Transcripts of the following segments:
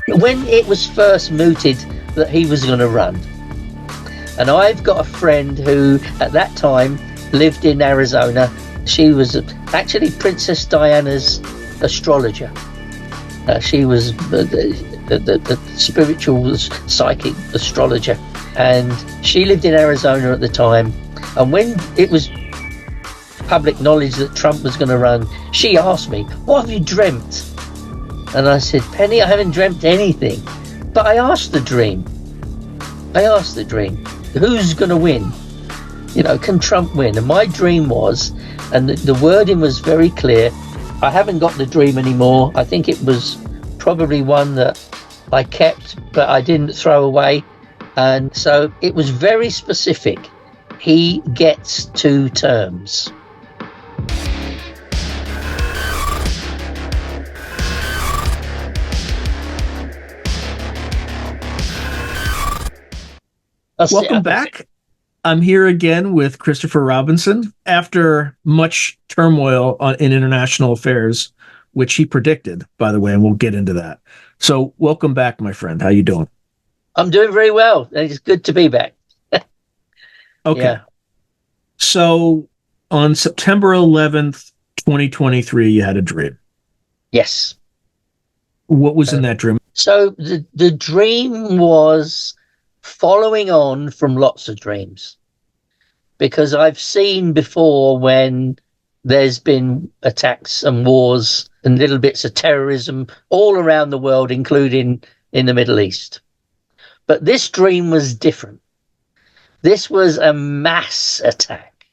When it was first mooted that he was going to run, and I've got a friend who at that time lived in Arizona. She was actually Princess Diana's astrologer. She was the spiritual psychic astrologer, and she lived in Arizona at the time. And when it was public knowledge that Trump was going to run, she asked me, "What have you dreamt?" And I said, "Penny, I haven't dreamt anything, but I asked the dream. Who's going to win? Can Trump win?" And my dream was, and the wording was very clear. I haven't got the dream anymore. I think it was probably one that I kept, but I didn't throw away. And so it was very specific. He gets 2 terms. Welcome back. I'm here again with Christopher Robinson after much turmoil in international affairs, which he predicted, by the way, and we'll get into that. So welcome back, my friend. How you doing? I'm doing very well. It's good to be back. Okay. Yeah. So on September 11th, 2023, you had a dream. Yes. What was in that dream? So the dream was following on from lots of dreams, because I've seen before when there's been attacks and wars and little bits of terrorism all around the world, including in the Middle East. But this dream was different. This was a mass attack.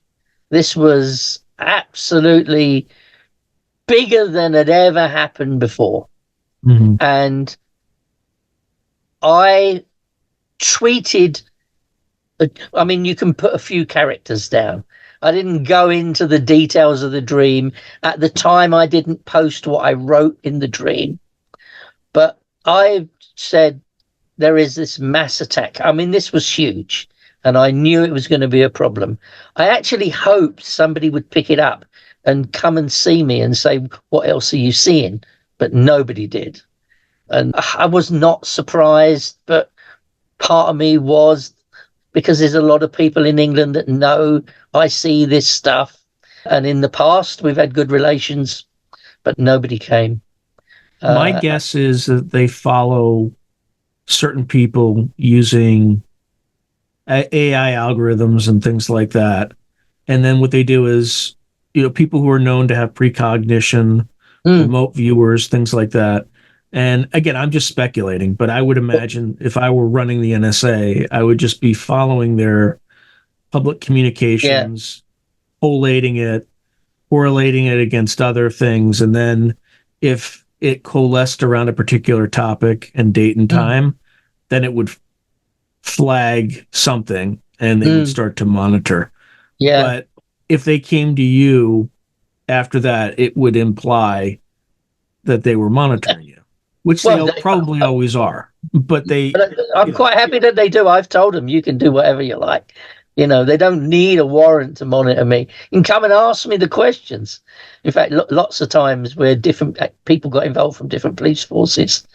This was absolutely bigger than had ever happened before. Mm-hmm. And I tweeted, you can put a few characters down. I didn't go into the details of the dream. At the time, I didn't post what I wrote in the dream. But I said, there is this mass attack. This was huge, and I knew it was going to be a problem. I actually hoped somebody would pick it up and come and see me and say, "What else are you seeing?" But nobody did. And I was not surprised, but part of me was, because there's a lot of people in England that know I see this stuff. And in the past, we've had good relations, but nobody came. My guess is that they follow certain people using AI algorithms and things like that. And then what they do is, people who are known to have precognition, remote viewers, things like that. And again, I'm just speculating, but I would imagine if I were running the NSA, I would just be following their public communications, collating it, correlating it against other things. And then if it coalesced around a particular topic and date and time, then it would flag something and they would start to monitor. Yeah. But if they came to you after that, it would imply that they were monitoring you. Which they probably always are, but I'm quite happy that they do. I've told them you can do whatever you like. They don't need a warrant to monitor me. You can come and ask me the questions. In fact, lots of times where different people got involved from different police forces,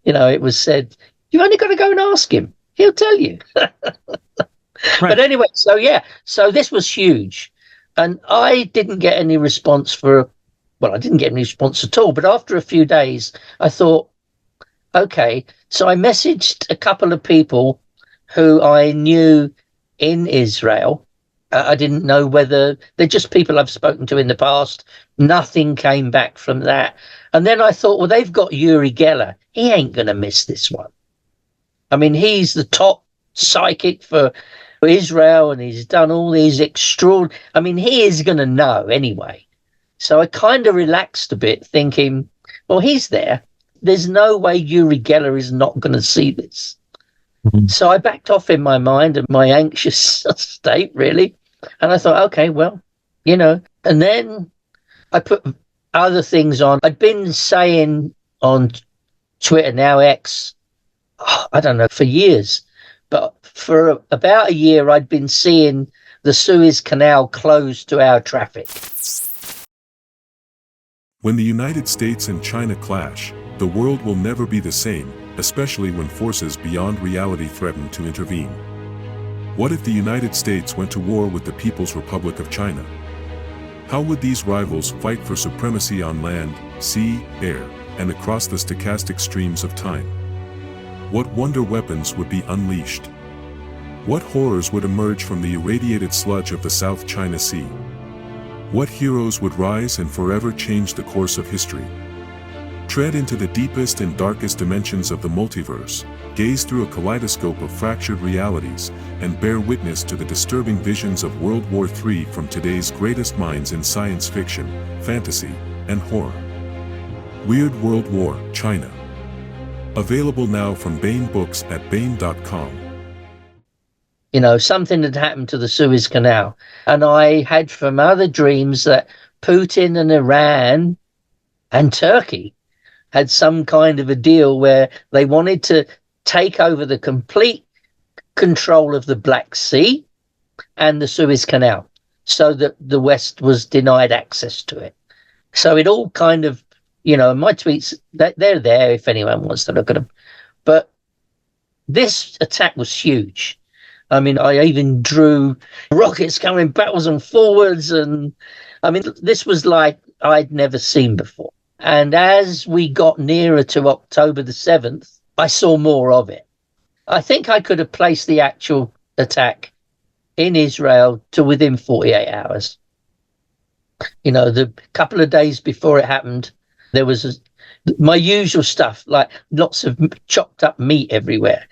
it was said, "You've only got to go and ask him. He'll tell you." Right. But anyway, so this was huge. And I didn't get any response I didn't get any response at all. But after a few days, I thought, okay, so I messaged a couple of people who I knew in Israel. I didn't know whether they're just people I've spoken to in the past. Nothing came back from that. And then I thought, well, they've got Uri Geller. He ain't going to miss this one. He's the top psychic for Israel, and he's done all these extraordinary. He is going to know anyway. So I kind of relaxed a bit, thinking, well, he's there. There's no way Uri Geller is not going to see this. Mm-hmm. So I backed off in my mind and my anxious state, really. And I thought, okay, well, and then I put other things on. I'd been saying on Twitter, now X, I don't know, for years. But for about a year, I'd been seeing the Suez Canal closed to our traffic. When the United States and China clash, the world will never be the same, especially when forces beyond reality threaten to intervene. What if the United States went to war with the People's Republic of China? How would these rivals fight for supremacy on land, sea, air, and across the stochastic streams of time? What wonder weapons would be unleashed? What horrors would emerge from the irradiated sludge of the South China Sea? What heroes would rise and forever change the course of history? Tread into the deepest and darkest dimensions of the multiverse, gaze through a kaleidoscope of fractured realities, and bear witness to the disturbing visions of World War III from today's greatest minds in science fiction, fantasy, and horror. Weird World War, China. Available now from Baen Books at Baen.com. You know, something had happened to the Suez Canal. And I had from other dreams that Putin and Iran and Turkey had some kind of a deal where they wanted to take over the complete control of the Black Sea and the Suez Canal so that the West was denied access to it. So it all kind of, you know, my tweets, they're there if anyone wants to look at them. But this attack was huge. I mean, I even drew rockets coming backwards and forwards. And I mean, this was like I'd never seen before. And as we got nearer to October the 7th, I saw more of it. I think I could have placed the actual attack in Israel to within 48 hours. You know, the couple of days before it happened, there was my usual stuff, like lots of chopped up meat everywhere.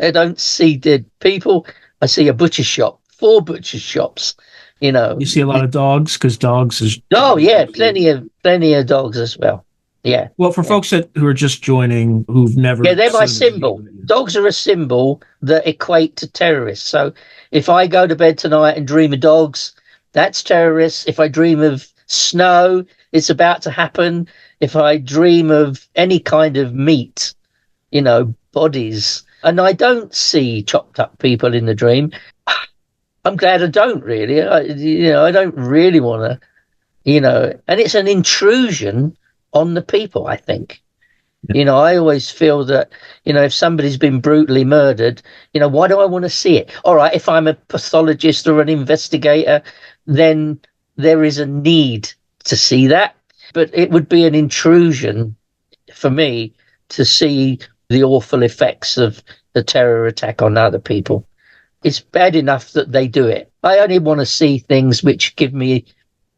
I don't see dead people. I see a butcher shop, 4 butcher shops, you know. You see a lot of dogs, because dogs is... Oh, yeah, plenty of dogs as well. Yeah. Well, for folks who are just joining, who've never... Yeah, they're my symbol. Dogs are a symbol that equate to terrorists. So if I go to bed tonight and dream of dogs, that's terrorists. If I dream of snow, it's about to happen. If I dream of any kind of meat, you know, bodies... And I don't see chopped up people in the dream. I'm glad I don't really. I don't really want to, you know, and it's an intrusion on the people, I think. Yeah. You know, I always feel that, you know, if somebody's been brutally murdered, you know, why do I want to see it? All right, if I'm a pathologist or an investigator, then there is a need to see that. But it would be an intrusion for me to see the awful effects of the terror attack on other people. It's bad enough that they do it. I only want to see things which give me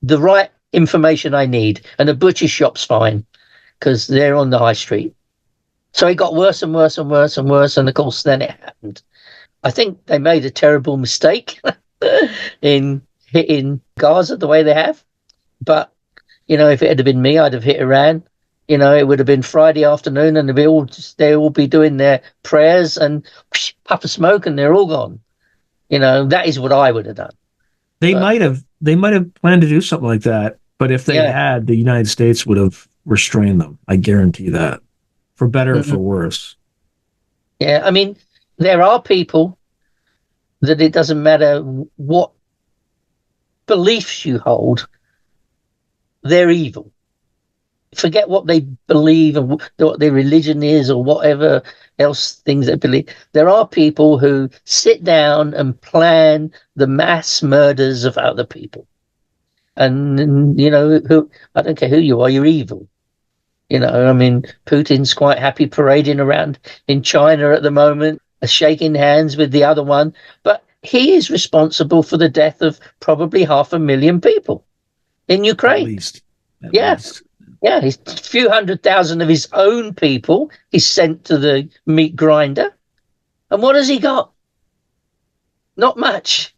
the right information I need. And a butcher shop's fine, because they're on the high street. So it got worse and worse and worse and worse. And of course, then it happened. I think they made a terrible mistake in hitting Gaza the way they have. But, you know, if it had been me, I'd have hit Iran. You know, it would have been Friday afternoon and they'll all be doing their prayers and puff of smoke and they're all gone. You know, that is what I would have done. They might have planned to do something like that, but if they had, the United States would have restrained them. I guarantee that, for better or for worse. Yeah, I mean, there are people that it doesn't matter what beliefs you hold, they're evil. Forget what they believe and what their religion is or whatever else things they believe. There are people who sit down and plan the mass murders of other people. And, you know, I don't care who you are, you're evil. You know, I mean, Putin's quite happy parading around in China at the moment, shaking hands with the other one. But he is responsible for the death of probably 500,000 people in Ukraine. At least. At least. Yeah, a few 100,000 of his own people he's sent to the meat grinder. And what has he got? Not much.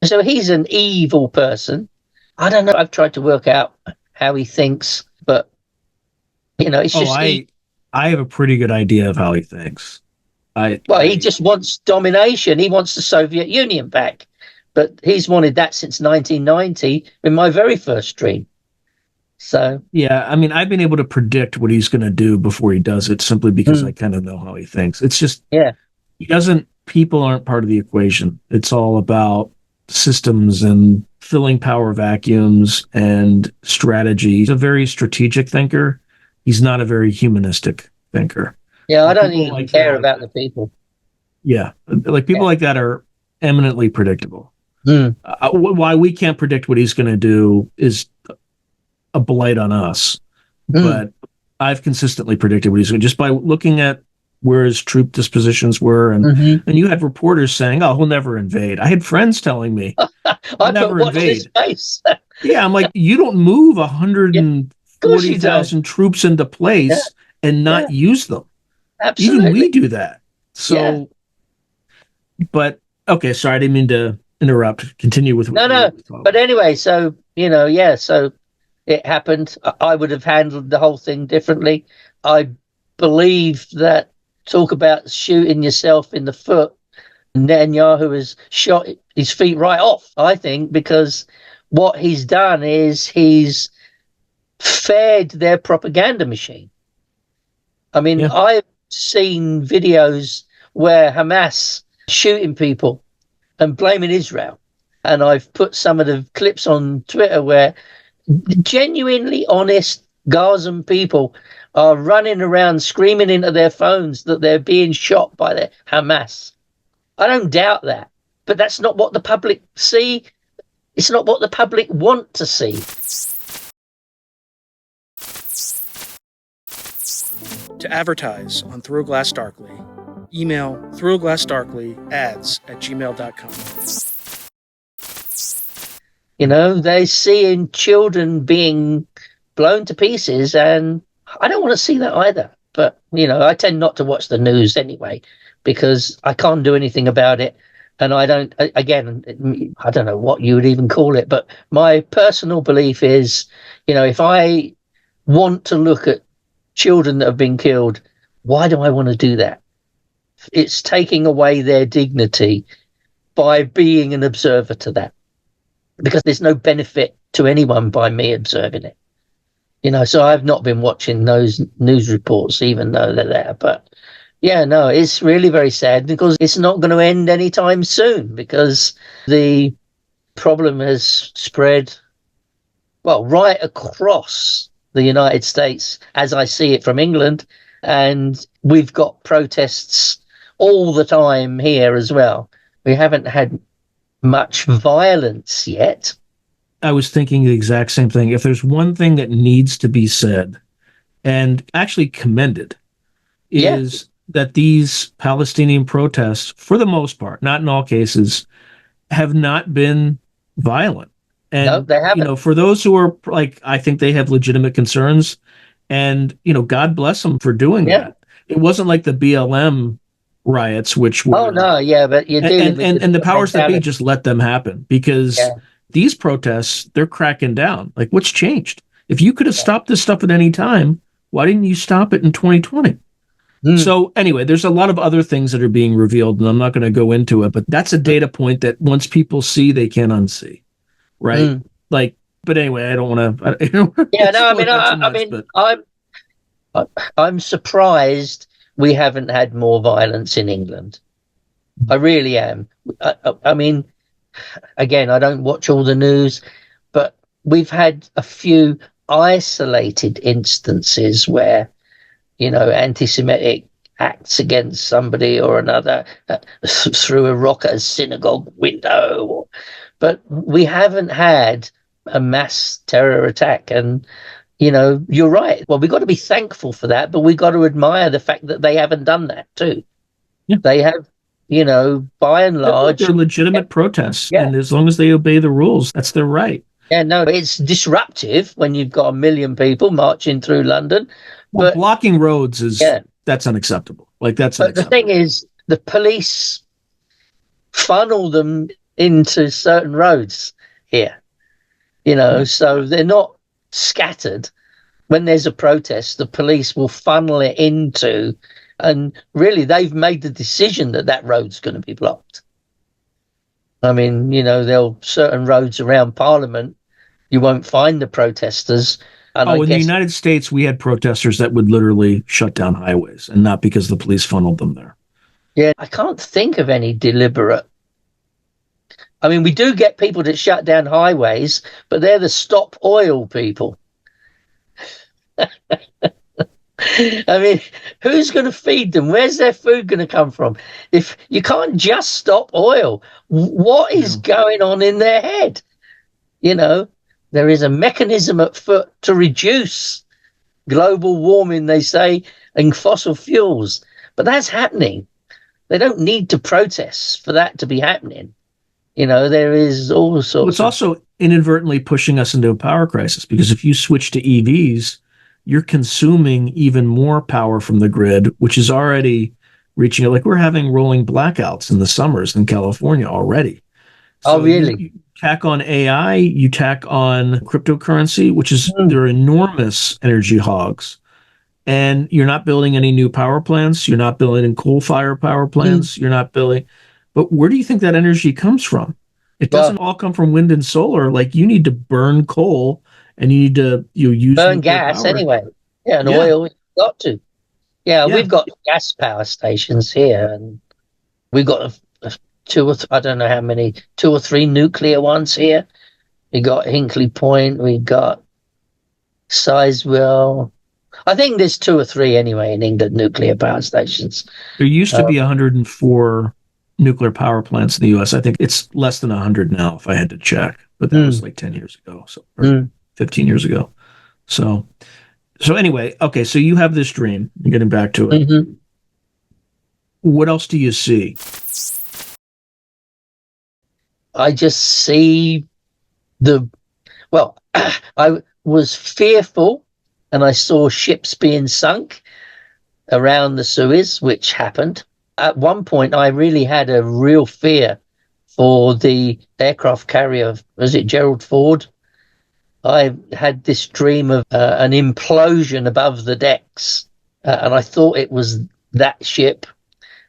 So he's an evil person. I don't know. I've tried to work out how he thinks, but, you know, it's just... I have a pretty good idea of how he thinks. He just wants domination. He wants the Soviet Union back. But he's wanted that since 1990 in my very first dream. So yeah, I mean, I've been able to predict what he's going to do before he does it, simply because I kind of know how he thinks. It's just people aren't part of the equation. It's all about systems and filling power vacuums and strategy. He's a very strategic thinker, he's not a very humanistic thinker. Yeah, I don't People even like care that- about the people. Yeah, like people like that are eminently predictable. Mm. Why we can't predict what he's going to do is a blight on us. But I've consistently predicted what he's going to, just by looking at where his troop dispositions were, and you had reporters saying, "Oh, he'll never invade." I had friends telling me, I never put watch invade. this space. Yeah, I'm like, you don't move course you 140,000 troops into place and not use them. Absolutely. Even we do that. So, but okay, sorry, I didn't mean to interrupt. Continue with no. But anyway, so so it happened. I would have handled the whole thing differently. I believe that talk about shooting yourself in the foot. Netanyahu has shot his feet right off, I think, because what he's done is he's fed their propaganda machine. I mean, I've seen videos where Hamas shooting people and blaming Israel. And I've put some of the clips on Twitter where genuinely honest Gazan people are running around screaming into their phones that they're being shot by the Hamas. I don't doubt that, but that's not what the public see. It's not what the public want to see. To advertise on Through a Glass Darkly, email throughaglassdarkly@gmail.com. You know, they're seeing children being blown to pieces, and I don't want to see that either. But, you know, I tend not to watch the news anyway, because I can't do anything about it. And I don't know what you would even call it, but my personal belief is, you know, if I want to look at children that have been killed, why do I want to do that? It's taking away their dignity by being an observer to that, because there's no benefit to anyone by me observing it. You know, so I've not been watching those news reports, even though they're there. But yeah, no, it's really very sad, because it's not going to end anytime soon, because the problem has spread, well, right across the United States, as I see it from England. And we've got protests all the time here as well. We haven't had much violence yet. I was thinking the exact same thing. If there's one thing that needs to be said and actually commended, is that these Palestinian protests, for the most part, not in all cases, have not been violent. And, no, they haven't. You know, for those who are like, I think they have legitimate concerns, and, you know, God bless them for doing that. It wasn't like the BLM riots, which were... Oh, no, but you do. And the powers that be just let them happen, because these protests, they're cracking down. Like, what's changed? If you could have stopped this stuff at any time, why didn't you stop it in 2020? So anyway, there's a lot of other things that are being revealed, and I'm not going to go into it, but that's a data point that once people see, they can't unsee, right? Like, but anyway, I don't want to. I'm surprised we haven't had more violence in England. I really am. I mean, again, I don't watch all the news, but we've had a few isolated instances where, you know, anti-Semitic acts against somebody or another, threw a rock at a synagogue window. But we haven't had a mass terror attack. And, you know, you're right. Well, we've got to be thankful for that, but we've got to admire the fact that they haven't done that too. Yeah. They have, you know, by and large... They're legitimate protests. Yeah. And as long as they obey the rules, that's their right. Yeah, no, it's disruptive when you've got 1 million people marching through London. Well, blocking roads is that's unacceptable. Like, that's unacceptable. The thing is, the police funnel them into certain roads here, you know, so they're not scattered. When there's a protest, the police will funnel it into, and really they've made the decision that that road's going to be blocked. I mean, you know, certain roads around Parliament, you won't find the protesters. And in the United States, we had protesters that would literally shut down highways, and not because the police funneled them there. Yeah, I can't think of any deliberate. I mean, we do get people that shut down highways, but they're the stop oil people. I mean, who's going to feed them? Where's their food going to come from? If you can't just stop oil, what is going on in their head? You know, there is a mechanism at foot to reduce global warming, they say, and fossil fuels. But that's happening. They don't need to protest for that to be happening. You know, there is all sorts. It's also inadvertently pushing us into a power crisis, because if you switch to EVs, you're consuming even more power from the grid, which is already reaching it. Like, we're having rolling blackouts in the summers in California already. So oh, really? You tack on AI, you tack on cryptocurrency, which is, they're enormous energy hogs. And you're not building any new power plants. You're not building coal-fired power plants. You're not building. But where do you think that energy comes from? It doesn't all come from wind and solar. Like, you need to burn coal, and you need to use burn gas power. Anyway. Yeah, and oil. We've got to. Yeah, we've got gas power stations here, and we've got I don't know how many, 2 or 3 nuclear ones here. We got Hinkley Point. We got Sizewell. I think there's 2 or 3 anyway in England, nuclear power stations. There used to be 104 nuclear power plants in the U.S. I think it's less than 100 now, if I had to check. But that was like 10 years ago, or 15 years ago. So anyway, okay, so you have this dream. You're getting back to it. Mm-hmm. What else do you see? I just see I was fearful, and I saw ships being sunk around the Suez, which happened. At one point, I really had a real fear for the aircraft carrier. Was it Gerald Ford? I had this dream of an implosion above the decks, and I thought it was that ship.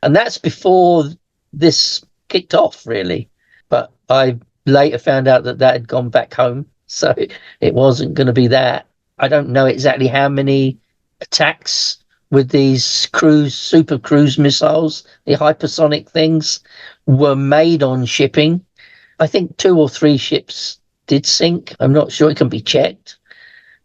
And that's before this kicked off, really. But I later found out that had gone back home, so it wasn't going to be that. I don't know exactly how many attacks with these super cruise missiles, the hypersonic things, were made on shipping. I think 2 or 3 ships did sink. I'm not sure. It can be checked.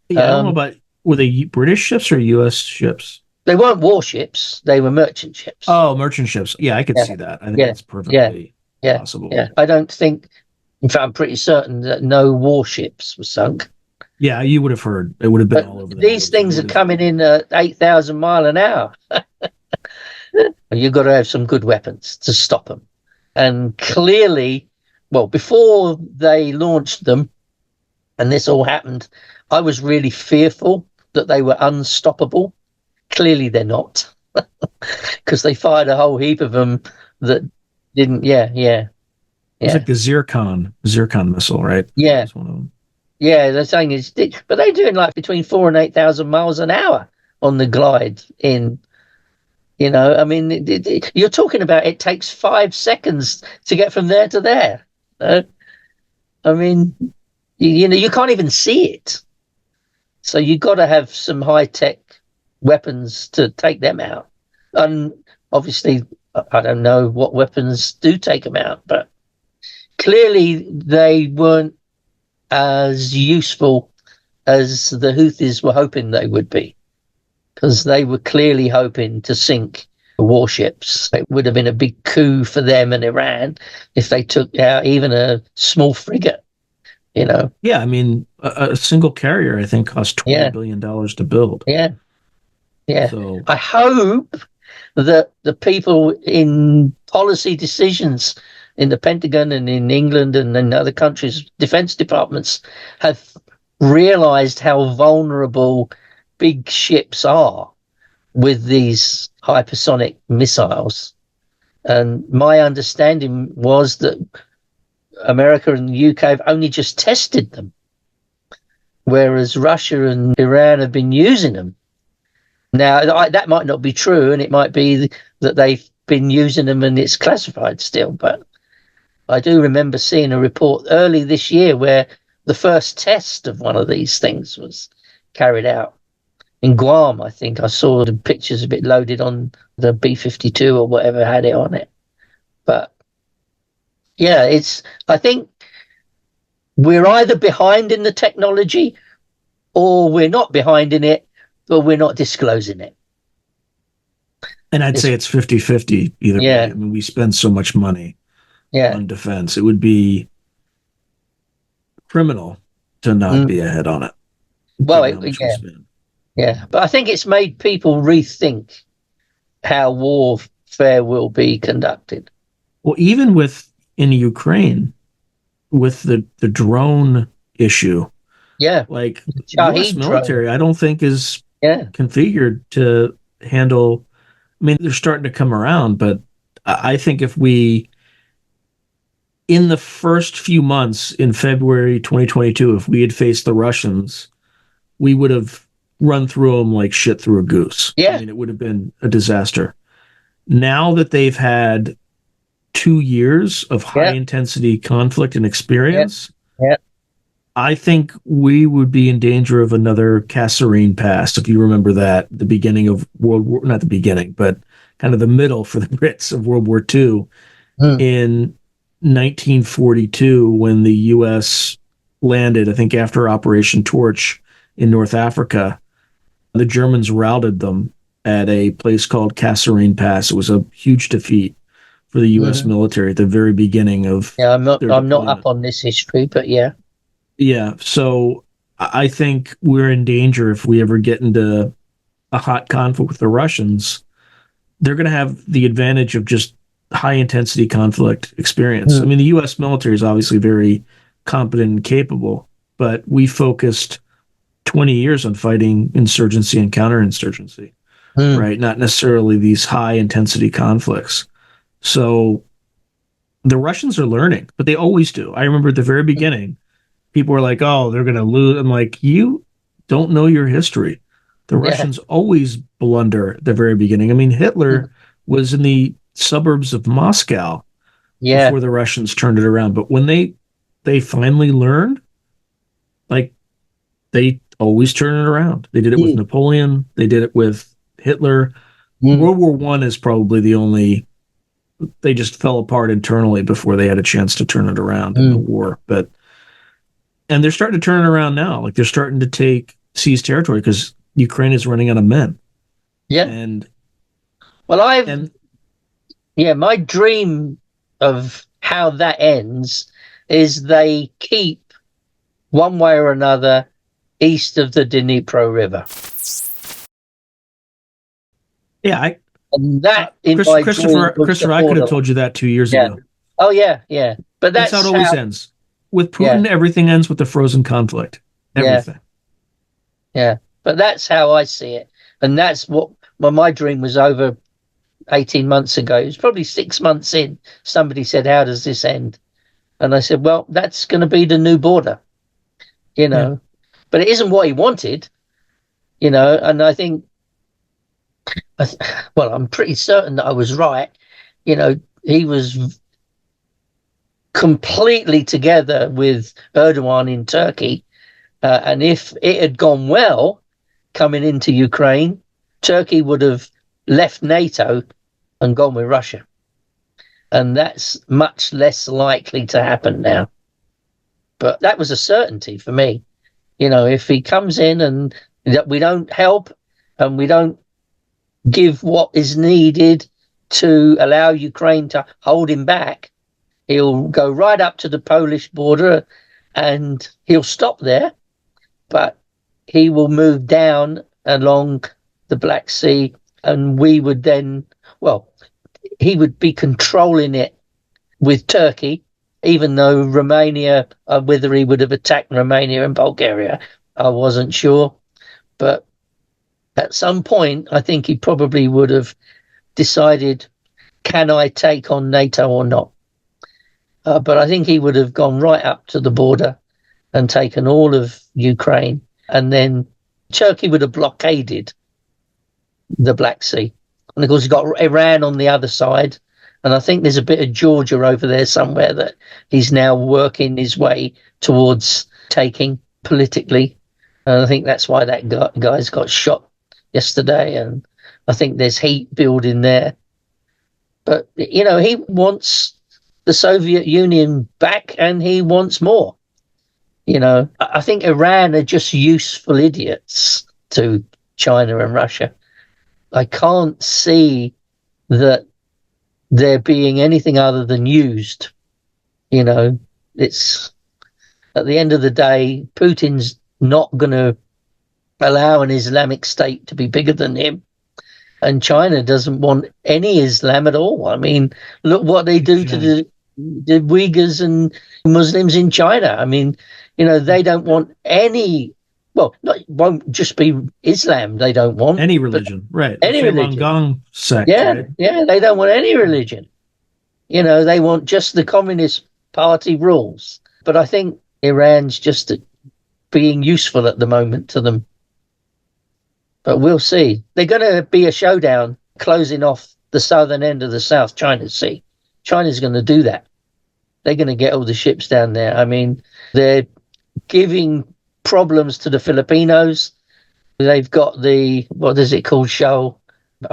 Yeah, I don't know about, were they British ships or U.S. ships? They weren't warships. They were merchant ships. Oh, merchant ships. Yeah, I could see that. I think that's perfectly possible. Yeah, I don't think, in fact, I'm pretty certain that no warships were sunk. Yeah, you would have heard. It would have been all over the These things are coming in at 8,000 miles an hour. You've got to have some good weapons to stop them. And clearly, before they launched them, and this all happened, I was really fearful that they were unstoppable. Clearly they're not, because they fired a whole heap of them that didn't. It's like the Zircon missile, right? Yeah. That's one of them. Yeah, they're saying but they're doing like between 4,000 and 8,000 miles an hour on the glide in. You know, I mean, you're talking about it takes 5 seconds to get from there to there. I mean, you can't even see it. So you've got to have some high-tech weapons to take them out. And obviously, I don't know what weapons do take them out, but clearly they weren't as useful as the Houthis were hoping they would be, because they were clearly hoping to sink warships. It would have been a big coup for them and Iran if they took out even a small frigate, you know. Yeah, I mean, a single carrier, I think, cost $20 billion to build. Yeah. So I hope that the people in policy decisions in the Pentagon and in England and in other countries' defense departments have realized how vulnerable big ships are with these hypersonic missiles. And my understanding was that America and the UK have only just tested them, whereas Russia and Iran have been using them. Now, that might not be true, and it might be that they've been using them and it's classified still, but I do remember seeing a report early this year where the first test of one of these things was carried out in Guam. I think I saw the pictures of it loaded on the B-52 or whatever had it on it. But yeah, I think we're either behind in the technology or we're not behind in it, but we're not disclosing it. And I'd say it's 50-50 either way. I mean, we spend so much money on defense. It would be criminal to not be ahead on it. Well, but I think it's made people rethink how warfare will be conducted. Well, even in Ukraine, with the drone issue, like the U.S. military, drone. I don't think is configured to handle. I mean, they're starting to come around, but I think if we, in the first few months in February 2022, if we had faced the Russians, we would have run through them like shit through a goose. I mean, it would have been a disaster. Now that they've had 2 years of high intensity conflict and experience, I think we would be in danger of another Kasserine Pass. If you remember that, the beginning of not the beginning, but kind of the middle for the Brits of World War II in 1942, when the U.S. landed, I think after Operation Torch in North Africa, the Germans routed them at a place called Kasserine Pass. It was a huge defeat for the U.S. military at the very beginning of. I'm not up on this history, but Yeah, so I think we're in danger if we ever get into a hot conflict with the Russians. They're going to have the advantage of just high-intensity conflict experience. I mean, the U.S. military is obviously very competent and capable, but we focused 20 years on fighting insurgency and counterinsurgency, right? Not necessarily these high-intensity conflicts. So the Russians are learning, but they always do. I remember at the very beginning, people were like, oh, they're going to lose. I'm like, you don't know your history. The Russians always blunder at the very beginning. I mean, Hitler was in the suburbs of Moscow before the Russians turned it around. But when they finally learned, like, they always turn it around. They did it with Napoleon. They did it with Hitler. World War I is probably the only. They just fell apart internally before they had a chance to turn it around in the war. And they're starting to turn it around now. Like, they're starting to seize territory because Ukraine is running out of men. Yeah. And my dream of how that ends is they keep one way or another east of the Dnipro River. Yeah, and that Christopher, I could have told you that 2 years ago. Oh yeah. But that's how it always ends. With Putin, everything ends with a frozen conflict. Everything. Yeah, but that's how I see it. And that's what my dream was over 18 months ago. It was probably 6 months in. Somebody said, how does this end? And I said, well, that's going to be the new border, But it isn't what he wanted, and I think, I'm pretty certain that I was right. He was completely together with Erdogan in Turkey. And if it had gone well coming into Ukraine, Turkey would have left NATO and gone with Russia. And that's much less likely to happen now. But that was a certainty for me. If he comes in and we don't help and we don't give what is needed to allow Ukraine to hold him back, he'll go right up to the Polish border and he'll stop there, but he will move down along the Black Sea, and we would then, he would be controlling it with Turkey, even though Romania, whether he would have attacked Romania and Bulgaria, I wasn't sure. But at some point, I think he probably would have decided, can I take on NATO or not? But I think he would have gone right up to the border and taken all of Ukraine, and then Turkey would have blockaded the Black Sea. And of course, you've got Iran on the other side, and I think there's a bit of Georgia over there somewhere that he's now working his way towards taking politically. And I think that's why that guy's got shot yesterday, and I think there's heat building there. But, he wants the Soviet Union back, and he wants more. I think Iran are just useful idiots to China and Russia. I can't see that they're being anything other than used. It's at the end of the day, Putin's not going to allow an Islamic State to be bigger than him. And China doesn't want any Islam at all. I mean, look what they do to the Uyghurs and Muslims in China. I mean, they don't want any. Well, won't just be Islam. They don't want any religion, right? Any religion. Falun sect, yeah, right? Yeah. They don't want any religion. They want just the Communist Party rules. But I think Iran's just being useful at the moment to them. But we'll see. They're going to be a showdown closing off the southern end of the South China Sea. China's going to do that. They're going to get all the ships down there. I mean, they're giving problems to the Filipinos. They've got what is it called, shoal?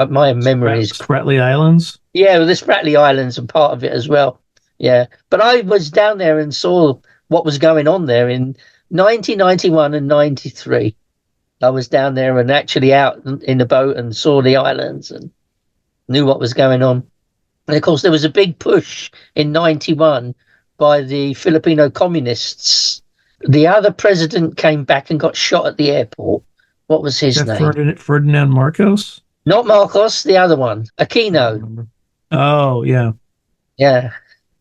My memory is... Spratly Islands? Yeah, well, the Spratly Islands are part of it as well. Yeah. But I was down there and saw what was going on there in 1991 and 93. I was down there and actually out in the boat and saw the islands and knew what was going on. And of course, there was a big push in 91 by the Filipino communists. The other president came back and got shot at the airport. What was his name? Ferdinand Marcos? Not Marcos, the other one, Aquino. Oh, yeah. Yeah.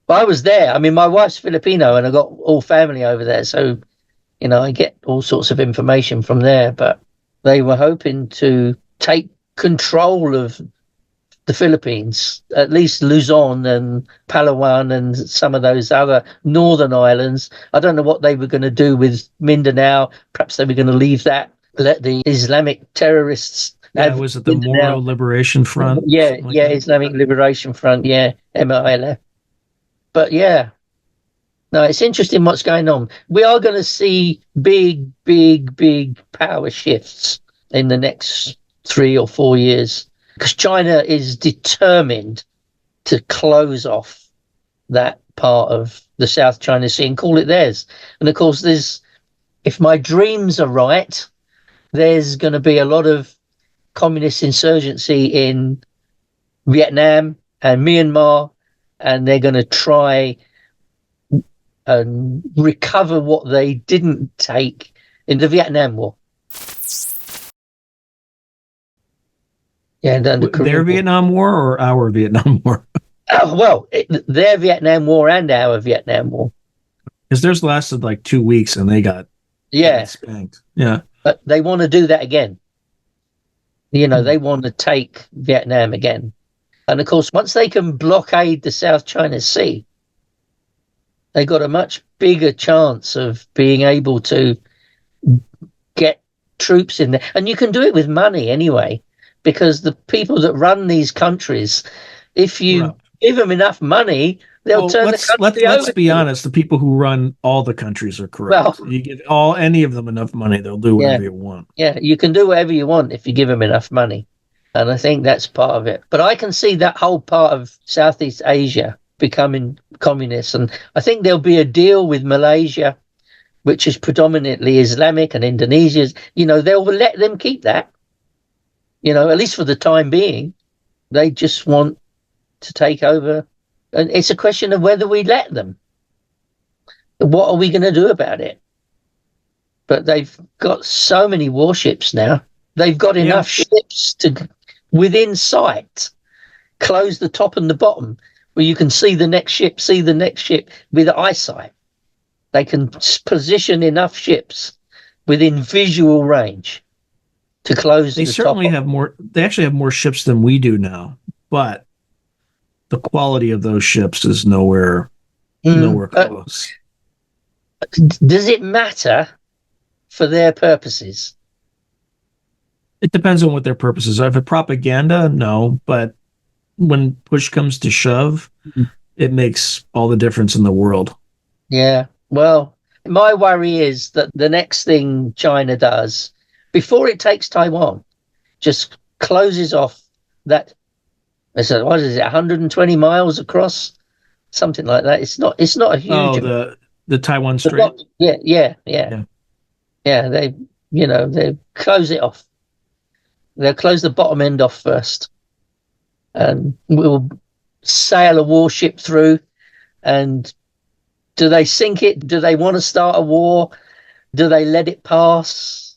But I was there. I mean, my wife's Filipino and I got all family over there. So, I get all sorts of information from there. But they were hoping to take control of the Philippines, at least Luzon and Palawan and some of those other northern islands. I don't know what they were going to do with Mindanao. Perhaps they were going to leave that, let the Islamic terrorists... was it the Moro Liberation Front? Yeah, Islamic Liberation Front, MILF. But no, it's interesting what's going on. We are going to see big power shifts in the next 3 or 4 years because China is determined to close off that part of the South China Sea and call it theirs. And of course, if my dreams are right, there's going to be a lot of communist insurgency in Vietnam and Myanmar, and they're going to try and recover what they didn't take in the Vietnam War. Yeah, and the their War. Vietnam War or our Vietnam War? Their Vietnam War and our Vietnam War. Because theirs lasted like 2 weeks and they got spanked. Yeah. But they want to do that again. They want to take Vietnam again. And of course, once they can blockade the South China Sea, they got a much bigger chance of being able to get troops in there. And you can do it with money anyway, because the people that run these countries, if you give them enough money, they'll turn the country over. Let's be honest, the people who run all the countries are corrupt. You give any of them enough money, they'll do whatever you want. Yeah, you can do whatever you want if you give them enough money. And I think that's part of it. But I can see that whole part of Southeast Asia becoming communist. And I think there'll be a deal with Malaysia, which is predominantly Islamic, and Indonesia's, they'll let them keep that, at least for the time being. They just want to take over. And it's a question of whether we let them. What are we going to do about it? But they've got so many warships now. They've got enough ships to, within sight, close the top and the bottom, where you can see the next ship with eyesight. They can position enough ships within visual range to close the top. They certainly have more. They actually have more ships than we do now, but the quality of those ships is nowhere close. Does it matter for their purposes? It depends on what their purposes are. If it's propaganda, no. But when push comes to shove, it makes all the difference in the world. Yeah. Well, my worry is that the next thing China does, before it takes Taiwan, just closes off that. What is it? 120 miles across, something like that. It's not a huge. Oh, the Taiwan Strait. Yeah. They close it off. They'll close the bottom end off first, and we'll sail a warship through. And do they sink it? Do they want to start a war? Do they let it pass?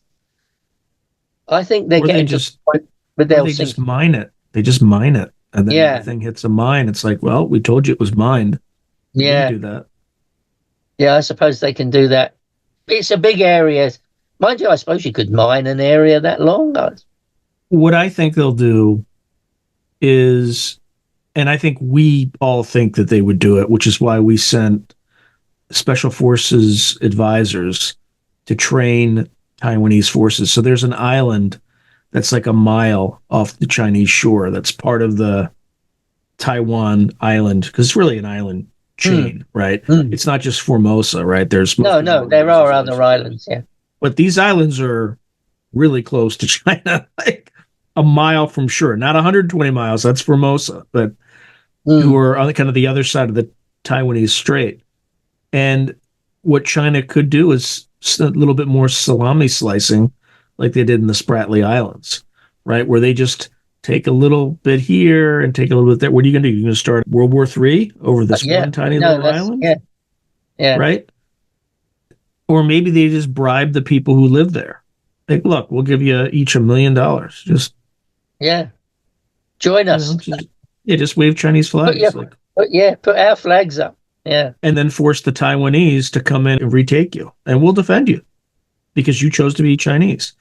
I think they're getting to the point where they'll just mine it. They just mine it, and then the thing hits a mine. It's like, well, we told you it was mined. We didn't do that. Yeah, I suppose they can do that. It's a big area. Mind you, I suppose you could mine an area that long. What I think they'll do is, and I think we all think that they would do it, which is why we sent Special Forces advisors to train Taiwanese forces. So there's an island that's like a mile off the Chinese shore that's part of the Taiwan island, because it's really an island chain, right? It's not just Formosa, right? There's no, there are other islands, yeah. But these islands are really close to China, like a mile from shore, not 120 miles. That's Formosa, but who are on kind of the other side of the Taiwanese Strait. And what China could do is a little bit more salami slicing, like they did in the Spratly Islands, right? Where they just take a little bit here and take a little bit there. What are you going to do? You're going to start World War III over this one tiny little island? Yeah. Right? Or maybe they just bribe the people who live there. Like, look, we'll give you each $1 million. Just join us. Just wave Chinese flags. Put our flags up. Yeah. And then force the Taiwanese to come in and retake you. And we'll defend you because you chose to be Chinese.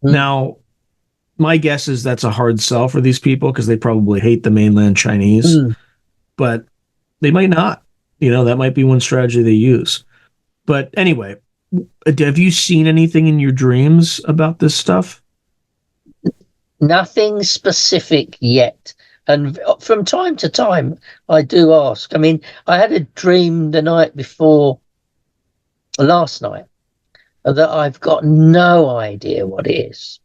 Now, my guess is that's a hard sell for these people because they probably hate the mainland Chinese. But they might not. That might be one strategy they use. But anyway, have you seen anything in your dreams about this stuff? Nothing specific yet. And from time to time, I do ask. I mean, I had a dream the night before last night that I've got no idea what it is.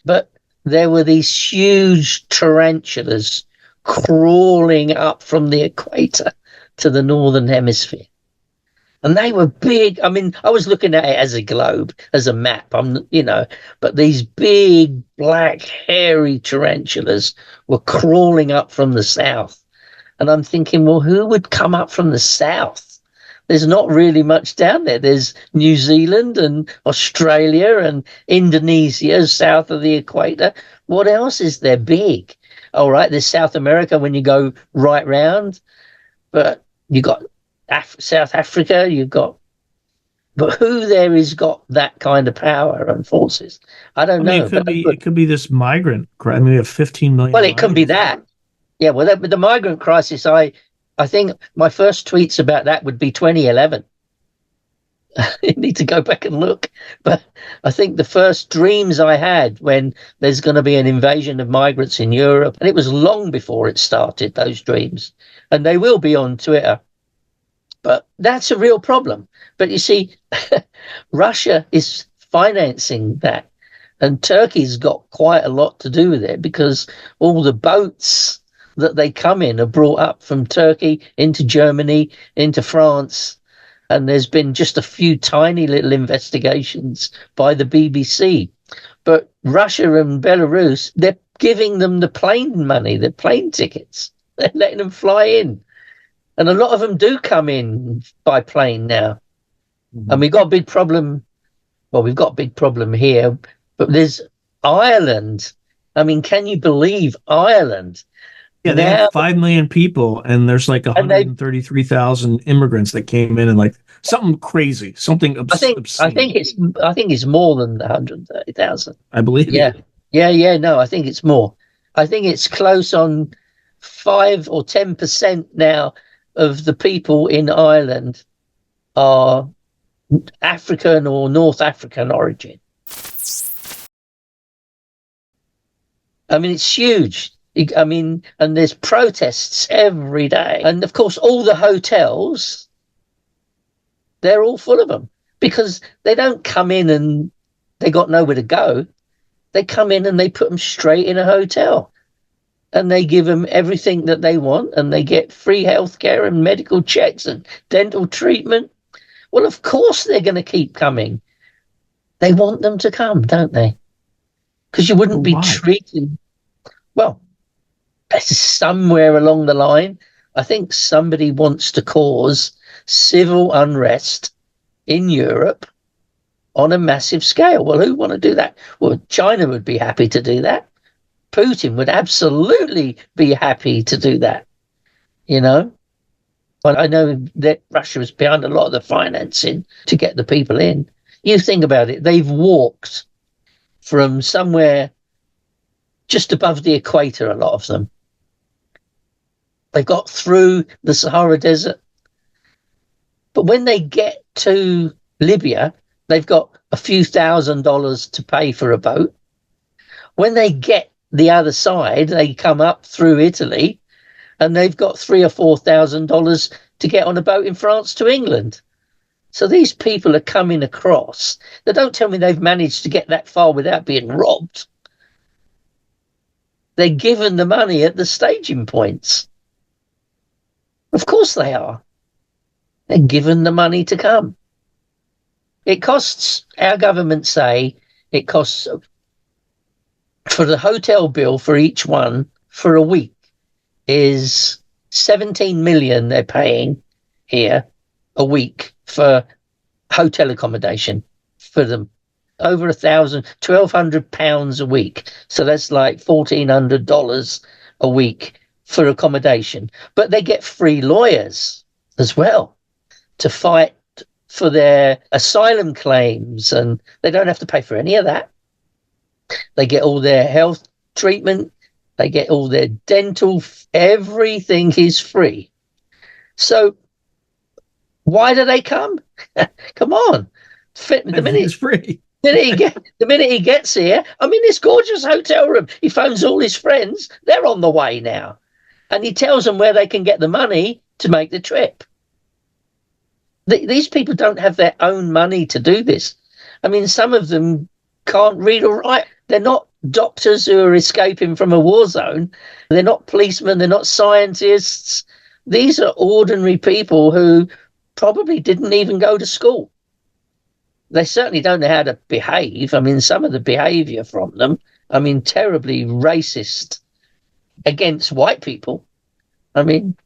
But there were these huge tarantulas crawling up from the equator to the northern hemisphere. And they were big. I mean, I was looking at it as a globe, as a map, but these big, black, hairy tarantulas were crawling up from the south. And I'm thinking, well, who would come up from the south? There's not really much down there. There's New Zealand and Australia and Indonesia south of the equator. What else is there big? All right, there's South America when you go right round, but you got South Africa, but who there has got that kind of power and forces? I don't know. It could be this migrant. I mean, we have 15 million. Well, it could be that. Yeah, well, with the migrant crisis, I think my first tweets about that would be 2011. I need to go back and look. But I think the first dreams I had when there's going to be an invasion of migrants in Europe, and it was long before it started, those dreams, and they will be on Twitter. But that's a real problem. But you see, Russia is financing that. And Turkey's got quite a lot to do with it because all the boats that they come in are brought up from Turkey into Germany, into France. And there's been just a few tiny little investigations by the BBC. But Russia and Belarus, they're giving them the plane money, the plane tickets. They're letting them fly in. And a lot of them do come in by plane now. And we've got a big problem. Well, we've got a big problem here, but there's Ireland. I mean, can you believe Ireland? Yeah, they have 5 million people, and there's like 133,000 immigrants that came in, and like something crazy, something obscene. I think it's more than 130,000. I believe. Yeah. No, I think it's more. I think it's close on 5 or 10% now of the people in Ireland are African or North African origin. I mean, it's huge. I mean, and there's protests every day. And of course, all the hotels, they're all full of them because they don't come in and they got nowhere to go. They come in and they put them straight in a hotel. And they give them everything that they want, and they get free healthcare and medical checks and dental treatment. Well, of course they're going to keep coming. They want them to come, don't they? because you wouldn't be Why? treating, well, somewhere along the line, I think somebody wants to cause civil unrest in Europe on a massive scale. Well, who want to do that? Well, China would be happy to do that. Putin would absolutely be happy to do that, you know? But I know that Russia is behind a lot of the financing to get the people in. You think about it, they've walked from somewhere just above the equator, a lot of them. They got through the Sahara Desert. But when they get to Libya, they've got a few $1,000s to pay for a boat. When they get the other side, they come up through Italy, and they've got $3,000 or $4,000 to get on a boat in France to England. So these people are coming across. They don't tell me they've managed to get that far without being robbed. They're given the money at the staging points. Of course they are. They're given the money to come. It costs, our government say, it costs for the hotel bill for each one for a week is 17 million they're paying here a week for hotel accommodation for them. Over £1,200 a week. So that's like $1,400 a week for accommodation. But they get free lawyers as well to fight for their asylum claims, and they don't have to pay for any of that. They get all their health treatment, they get all their dental, everything is free. So why do they come? Come on. The minute it's free. The minute he gets here, I'm in this gorgeous hotel room. He phones all his friends. They're on the way now. And he tells them where they can get the money to make the trip. These people don't have their own money to do this. I mean, some of them can't read or write. They're not doctors who are escaping from a war zone. They're not policemen. They're not scientists. These are ordinary people who probably didn't even go to school. They certainly don't know how to behave. I mean, some of the behavior from them, I mean, terribly racist against white people. I mean,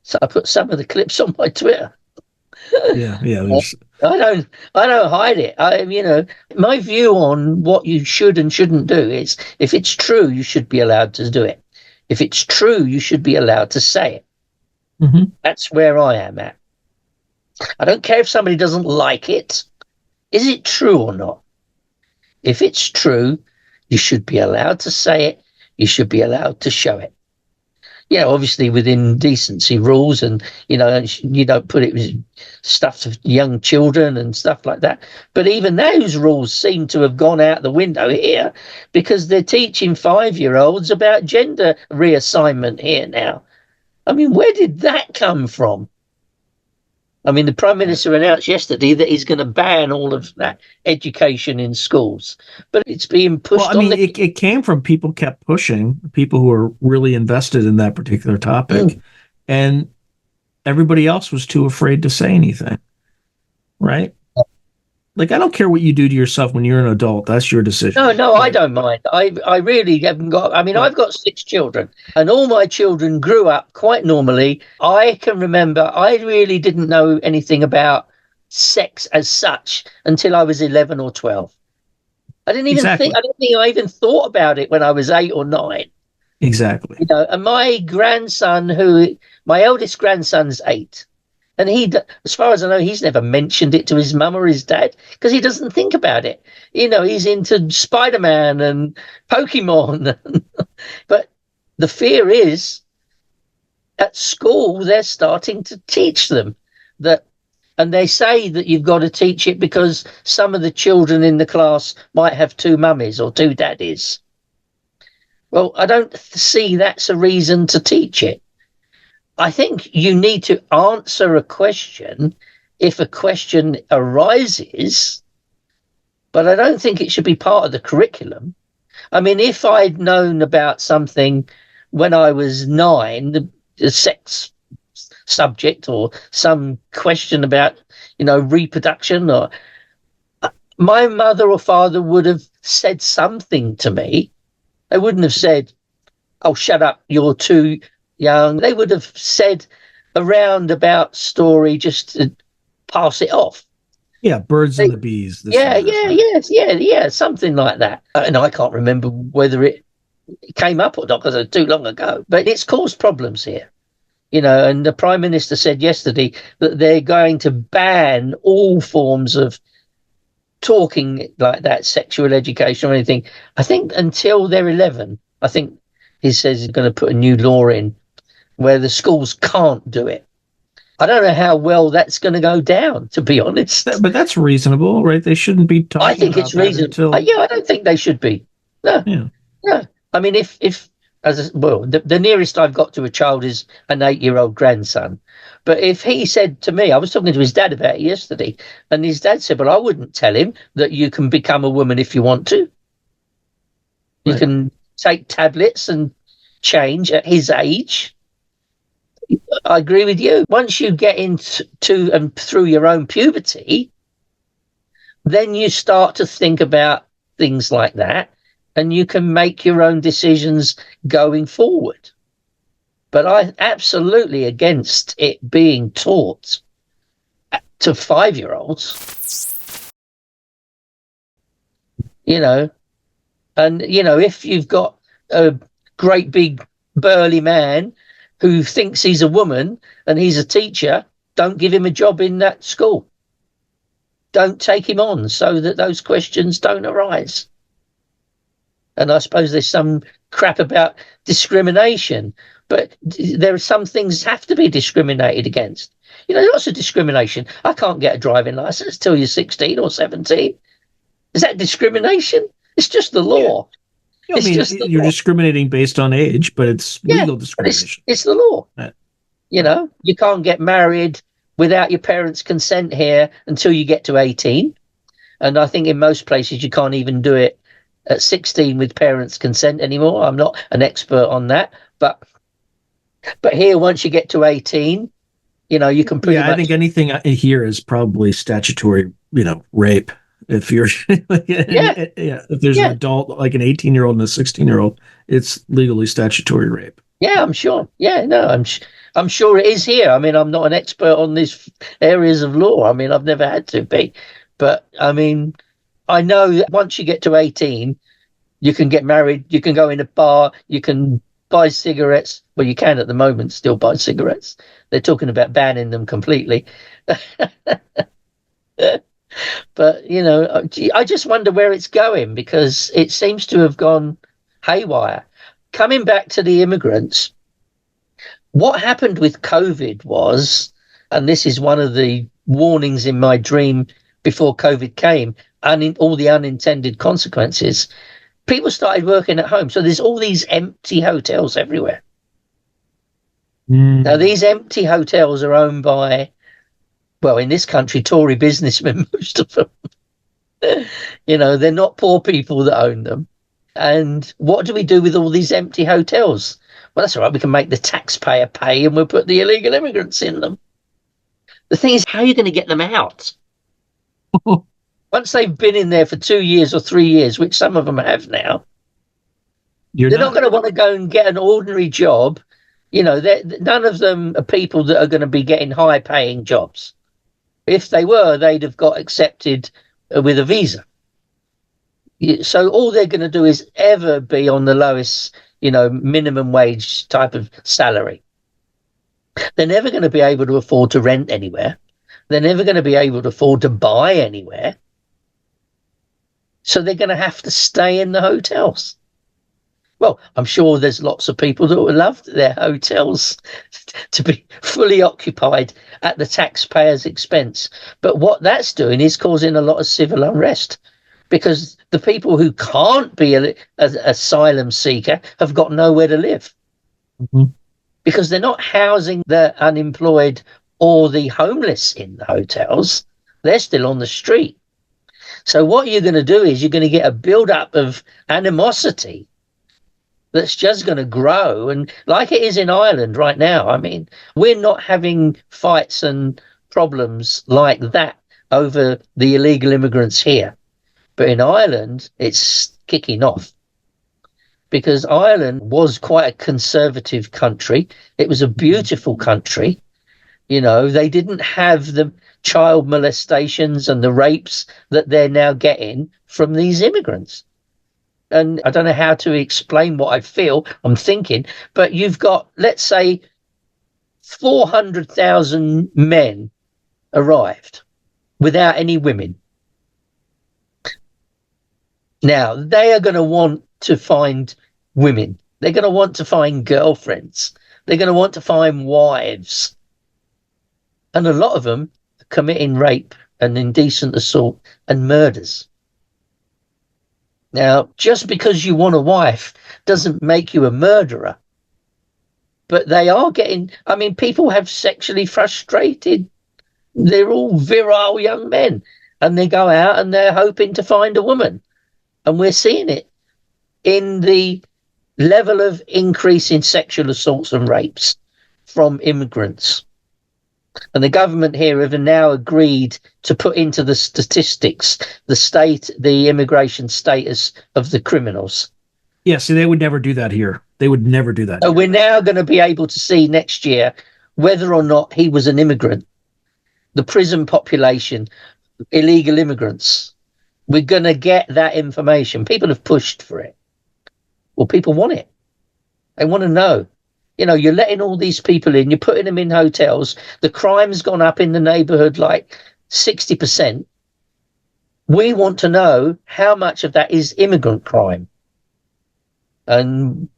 so I put some of the clips on my Twitter. Yeah. I don't hide it. My view on what you should and shouldn't do is, if it's true, you should be allowed to do it. If it's true, you should be allowed to say it. Mm-hmm. That's where I am at. I don't care if somebody doesn't like it. Is it true or not? If it's true, you should be allowed to say it. You should be allowed to show it. Obviously within decency rules, and, you don't put it with stuff to young children and stuff like that. But even those rules seem to have gone out the window here, because they're teaching 5-year-olds about gender reassignment here now. I mean, where did that come from? I mean, the Prime Minister announced yesterday that he's going to ban all of that education in schools, but it's being pushed on. It came from people kept pushing, people who were really invested in that particular topic, and everybody else was too afraid to say anything, right? Like, I don't care what you do to yourself when you're an adult. That's your decision. No, I don't mind. I really haven't got... I mean, I've got 6 children, and all my children grew up quite normally. I can remember I really didn't know anything about sex as such until I was 11 or 12. I didn't even think... I don't think I even thought about it when I was 8 or 9. Exactly. And my grandson, my eldest grandson's 8. And as far as I know, he's never mentioned it to his mum or his dad, because he doesn't think about it. He's into Spider-Man and Pokemon. But the fear is, at school, they're starting to teach them that, and they say that you've got to teach it because some of the children in the class might have 2 mummies or 2 daddies. Well, I don't see that's a reason to teach it. I think you need to answer a question if a question arises, but I don't think it should be part of the curriculum. I mean, if I'd known about something when I was 9, the sex subject, or some question about, reproduction, or my mother or father would have said something to me. They wouldn't have said, "Oh, shut up, you're too young." They would have said a roundabout story just to pass it off. Yeah, birds and the bees. Yeah, something like that. And I can't remember whether it came up or not because it was too long ago. But it's caused problems here. And the Prime Minister said yesterday that they're going to ban all forms of talking like that, sexual education or anything. I think until they're 11, I think he says he's going to put a new law in where the schools can't do it. I don't know how well that's going to go down, to be honest. But that's reasonable, right? They shouldn't be talking. I think it's reasonable. I don't think they should be. No. Yeah. No. I mean, the nearest I've got to a child is an 8-year-old grandson. But if he said to me, I was talking to his dad about it yesterday, and his dad said, "Well, I wouldn't tell him that you can become a woman if you want to. You can take tablets and change at his age." I agree with you. Once you get into and through your own puberty, then you start to think about things like that, and you can make your own decisions going forward. But I'm absolutely against it being taught to 5-year-olds. And, if you've got a great big burly man who thinks he's a woman and he's a teacher, don't give him a job in that school. Don't take him on so that those questions don't arise. And I suppose there's some crap about discrimination, but there are some things have to be discriminated against. Lots of discrimination. I can't get a driving license till you're 16 or 17. Is that discrimination? It's just the law. Yeah. You're discriminating based on age, but it's legal discrimination. It's the law. Right. You can't get married without your parents' consent here until you get to 18. And I think in most places you can't even do it at 16 with parents' consent anymore. I'm not an expert on that, but here, once you get to 18, you can pretty much... I think anything here is probably statutory, rape. If you're, if there's an adult, like an 18-year-old and a 16-year-old, it's legally statutory rape. Yeah, I'm sure. Yeah, no, I'm sure it is here. I mean, I'm not an expert on these areas of law. I mean, I've never had to be, but I mean, I know that once you get to 18, you can get married, you can go in a bar, you can buy cigarettes. Well, you can at the moment still buy cigarettes. They're talking about banning them completely. But, I just wonder where it's going, because it seems to have gone haywire. Coming back to the immigrants, what happened with COVID was, and this is one of the warnings in my dream before COVID came, and in all the unintended consequences, people started working at home. So there's all these empty hotels everywhere. Now, these empty hotels are owned by, well, in this country, Tory businessmen, most of them. They're not poor people that own them. And what do we do with all these empty hotels? Well, that's all right. We can make the taxpayer pay and we'll put the illegal immigrants in them. The thing is, how are you going to get them out? Once they've been in there for 2 years or 3 years, which some of them have now, they're not going to want to go and get an ordinary job. None of them are people that are going to be getting high-paying jobs. If they were, they'd have got accepted with a visa. So all they're going to do is ever be on the lowest, minimum wage type of salary. They're never going to be able to afford to rent anywhere. They're never going to be able to afford to buy anywhere. So they're going to have to stay in the hotels. Well, I'm sure there's lots of people that would love their hotels to be fully occupied at the taxpayer's expense. But what that's doing is causing a lot of civil unrest, because the people who can't be an asylum seeker have got nowhere to live. Mm-hmm. Because they're not housing the unemployed or the homeless in the hotels. They're still on the street. So what you're going to do is you're going to get a build-up of animosity that's just going to grow. And like it is in Ireland right now, I mean, we're not having fights and problems like that over the illegal immigrants here. But in Ireland, it's kicking off because Ireland was quite a conservative country. It was a beautiful country. You know, they didn't have the child molestations and the rapes that they're now getting from these immigrants. And I don't know how to explain what I feel, I'm thinking, but you've got, let's say, 400,000 men arrived without any women. Now, they are going to want to find women. They're going to want to find girlfriends. They're going to want to find wives. And a lot of them are committing rape and indecent assault and murders. Now, just because you want a wife doesn't make you a murderer. But they are getting, I mean, people have sexually frustrated. They're all virile young men. And they go out and they're hoping to find a woman. And we're seeing it in the level of increase in sexual assaults and rapes from immigrants. And the government here have now agreed to put into the statistics the immigration status of the criminals. Yeah, see, they would never do that here. They would never do that. So we're now going to be able to see next year whether or not he was an immigrant. The prison population, illegal immigrants. We're going to get that information. People have pushed for it. Well, people want it. They want to know. You know, you're letting all these people in, you're putting them in hotels. The crime's gone up in the neighborhood like 60%. We want to know how much of that is immigrant crime. And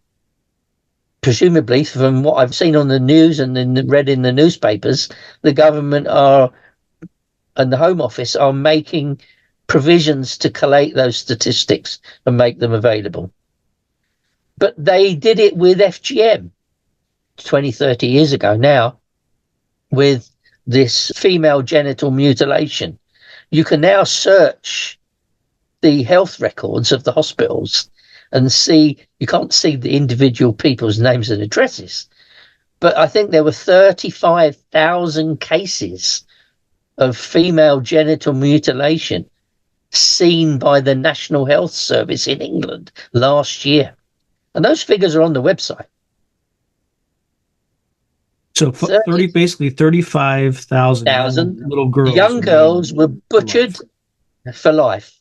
presumably, from what I've seen on the news and then read in the newspapers, the government and the Home Office are making provisions to collate those statistics and make them available. But they did it with FGM 20, 30 years ago now with this female genital mutilation. You can now search the health records of the hospitals and see, you can't see the individual people's names and addresses, but I think there were 35,000 cases of female genital mutilation seen by the National Health Service in England last year. And those figures are on the website. So basically 35,000 little girls. Young girls were butchered for life.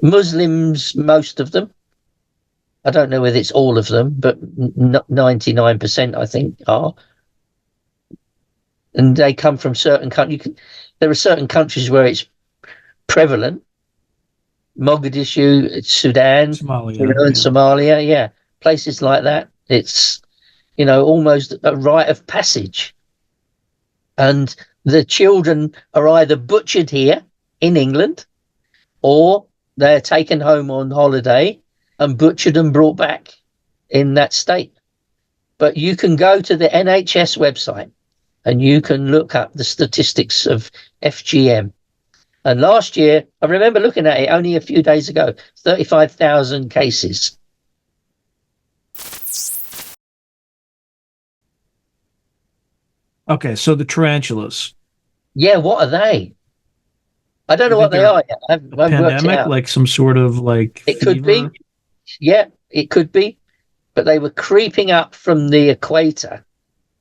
Muslims, most of them. I don't know whether it's all of them, but 99% I think are. And they come from certain countries. There are certain countries where it's prevalent. Mogadishu, Sudan, Somalia, and Somalia, yeah. Places like that. It's, you know, almost a rite of passage. And the children are either butchered here in England or they're taken home on holiday and butchered and brought back in that state. But you can go to the NHS website and you can look up the statistics of FGM. And last year, I remember looking at it only a few days ago, 35,000 cases. Okay, so the tarantulas. Yeah, what are they? I don't know what they are yet. I haven't worked it out. Like some sort of like it fever? Could be. Yeah, it could be. But they were creeping up from the equator.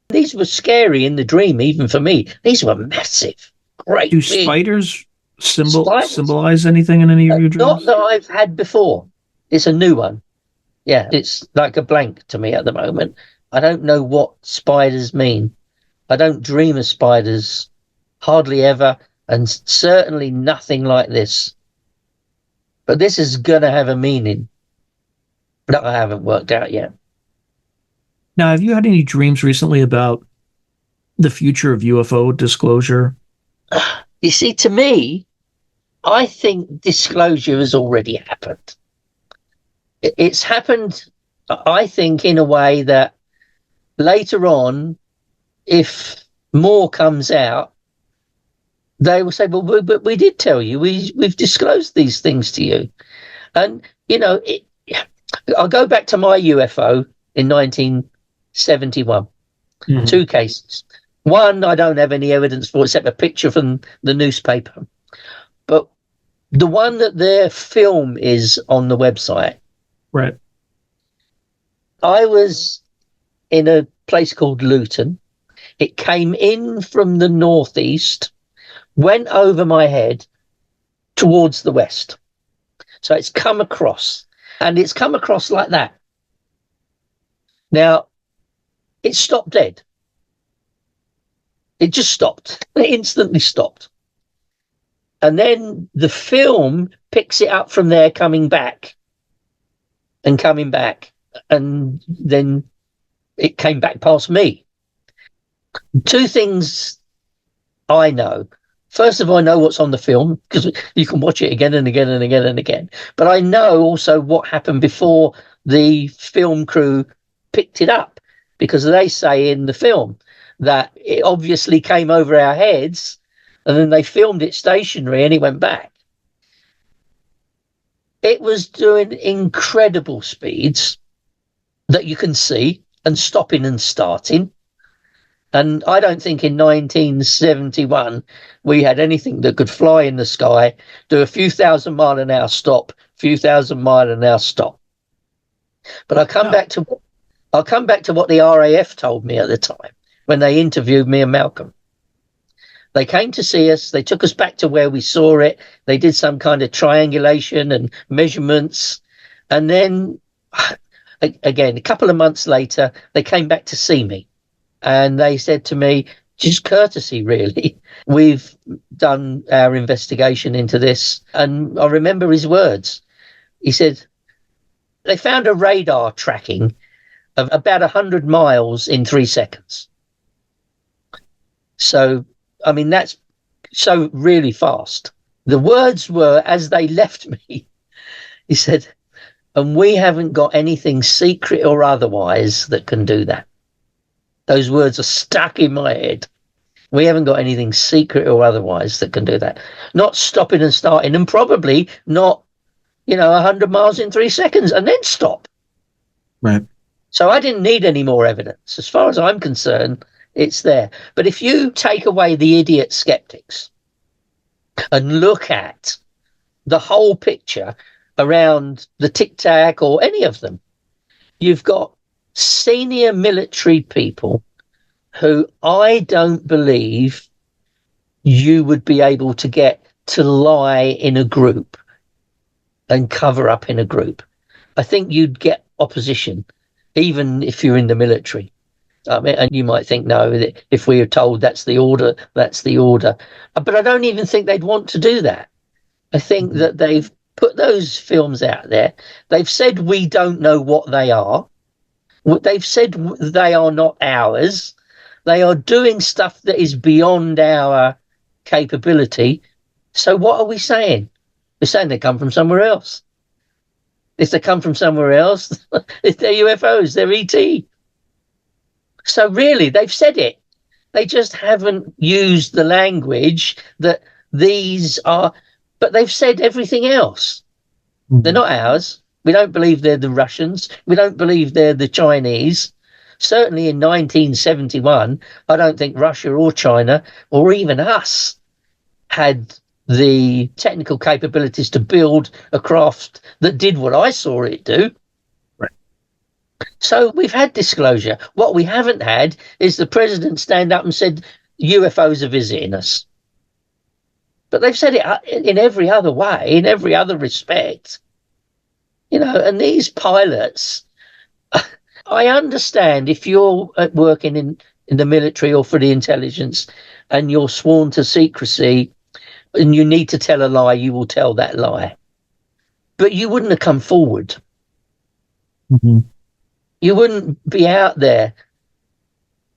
These were scary in the dream, even for me. These were massive. Great. Do spiders symbolize anything in any of your dreams? Not that I've had before. It's a new one. Yeah, it's like a blank to me at the moment. I don't know what spiders mean. I don't dream of spiders, hardly ever, and certainly nothing like this. But this is going to have a meaning that I haven't worked out yet. Now, have you had any dreams recently about the future of UFO disclosure? You see, to me, I think disclosure has already happened. It's happened, I think, in a way that later on, if more comes out, they will say, well, but we did tell you, we've disclosed these things to you. And, you know, I'll go back to my UFO in 1971, two cases. One, I don't have any evidence for except a picture from the newspaper. But The one that their film is on the website. Right. I was in a place called Luton. It came in from the northeast, went over my head towards the west. So it's come across, and it's come across like that. Now, it stopped dead. It just stopped. It instantly stopped. And then the film picks it up from there, coming back. And then it came back past me. Two things I know. First of all, I know what's on the film, because you can watch it again and again and again and again. But I know also what happened before the film crew picked it up, because they say in the film that it obviously came over our heads, and then they filmed it stationary and it went back. It was doing incredible speeds that you can see, and stopping and starting. And I don't think in 1971 we had anything that could fly in the sky, do a few thousand mile an hour stop, few thousand mile an hour stop. But I'll come back to what the RAF told me at the time when they interviewed me and Malcolm. They came to see us. They took us back to where we saw it. They did some kind of triangulation and measurements. And then, again, a couple of months later, they came back to see me. And they said to me, just courtesy, really. We've done our investigation into this. And I remember his words. He said, they found a radar tracking of about 100 miles in 3 seconds. So, I mean, that's so really fast. The words were, as they left me, he said, and we haven't got anything secret or otherwise that can do that. Those words are stuck in my head. We haven't got anything secret or otherwise that can do that. Not stopping and starting, and probably not, 100 miles in 3 seconds and then stop. Right. So I didn't need any more evidence. As far as I'm concerned, it's there. But if you take away the idiot skeptics and look at the whole picture around the Tic Tac or any of them, you've got senior military people who I don't believe you would be able to get to lie in a group and cover up in a group. I think you'd get opposition, even if you're in the military. And you might think, no, that if we are told that's the order, that's the order. But I don't even think they'd want to do that. I think that they've put those films out there. They've said we don't know what they are. They've said they are not ours. They are doing stuff that is beyond our capability. So what are we saying? We're saying they come from somewhere else. If they come from somewhere else, if they're UFOs, they're ET. So really, they've said it. They just haven't used the language that these are, but they've said everything else. They're not ours. We don't believe they're the Russians. We don't believe they're the Chinese. Certainly in 1971, I don't think Russia or China or even us had the technical capabilities to build a craft that did what I saw it do. Right. So we've had disclosure. What we haven't had is the president stand up and said UFOs are visiting us. But they've said it in every other way, in every other respect. And these pilots, I understand if you're working in the military or for the intelligence and you're sworn to secrecy and you need to tell a lie, you will tell that lie. But you wouldn't have come forward. Mm-hmm. You wouldn't be out there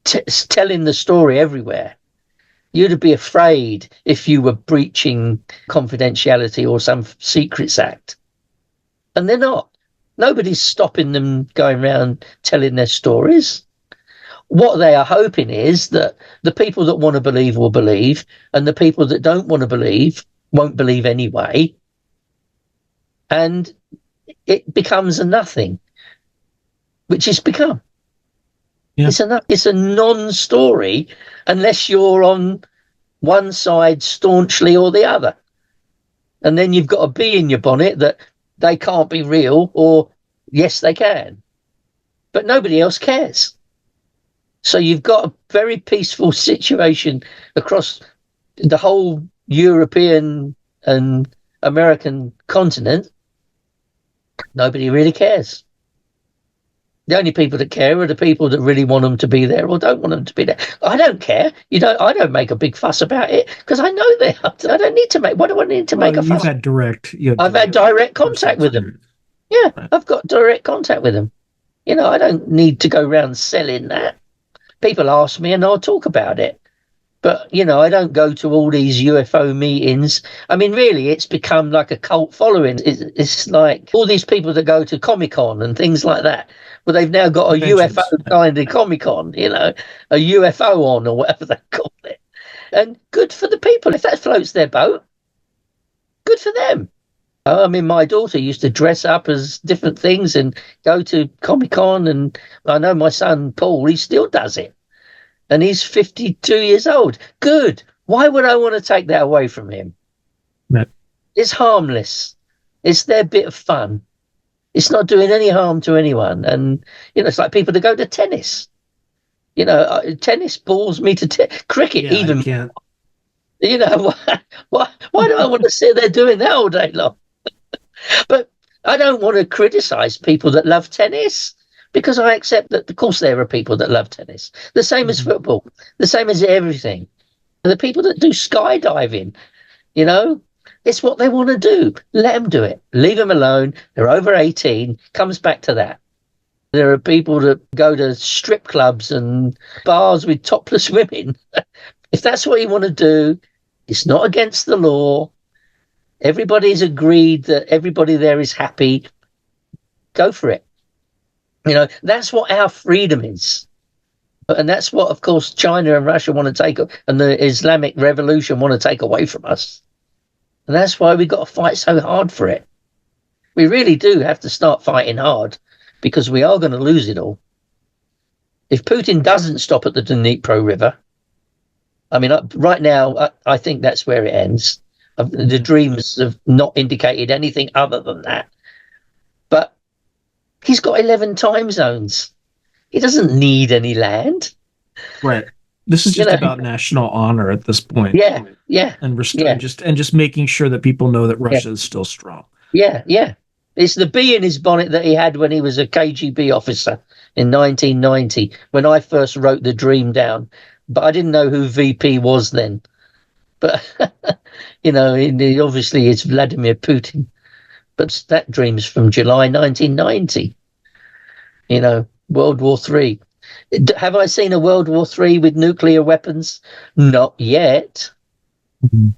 telling the story everywhere. You'd be afraid if you were breaching confidentiality or some Secrets Act. And they're not. Nobody's stopping them going around telling their stories. What they are hoping is that the people that want to believe will believe, and the people that don't want to believe won't believe anyway. And it becomes a nothing, which it's become. Yeah. It's a non-story unless you're on one side staunchly or the other. And then you've got a bee in your bonnet that they can't be real, or yes, they can. But nobody else cares. So you've got a very peaceful situation across the whole European and American continent. Nobody really cares. The only people that care are the people that really want them to be there or don't want them to be there. I don't care. I don't make a big fuss about it because I know they are. I don't need to make. What do I need to make a fuss? I've had direct contact with them. Yeah, right. I've got direct contact with them. I don't need to go around selling that. People ask me and I'll talk about it. But, I don't go to all these UFO meetings. I mean, really, it's become like a cult following. It's like all these people that go to Comic-Con and things like that. Well, they've now got a UFO kind of Comic-Con, a UFO on or whatever they call it. And good for the people. If that floats their boat, good for them. I mean, my daughter used to dress up as different things and go to Comic-Con. And I know my son, Paul, he still does it. And he's 52 years old. Good. Why would I want to take that away from him? No. It's harmless. It's their bit of fun. It's not doing any harm to anyone. And, it's like people that go to tennis. Tennis bores me to cricket even. I can't. Why do I want to sit there doing that all day long? But I don't want to criticize people that love tennis. Because I accept that, of course, there are people that love tennis. The same as football. The same as everything. And the people that do skydiving, it's what they want to do. Let them do it. Leave them alone. They're over 18. Comes back to that. There are people that go to strip clubs and bars with topless women. If that's what you want to do, it's not against the law. Everybody's agreed that everybody there is happy. Go for it. That's what our freedom is. And that's what, of course, China and Russia want to take, and the Islamic Revolution want to take away from us. And that's why we've got to fight so hard for it. We really do have to start fighting hard because we are going to lose it all. If Putin doesn't stop at the Dnipro River, I mean, right now, I think that's where it ends. The dreams have not indicated anything other than that. But he's got 11 time zones. He doesn't need any land. Right. This is just about national honor at this point. Yeah. And just making sure that people know that Russia is still strong. Yeah. It's the bee in his bonnet that he had when he was a KGB officer in 1990, when I first wrote the dream down. But I didn't know who VP was then. But, obviously it's Vladimir Putin. But that dream's from July 1990. World War III. Have I seen a World War III with nuclear weapons? Not yet. Mm-hmm.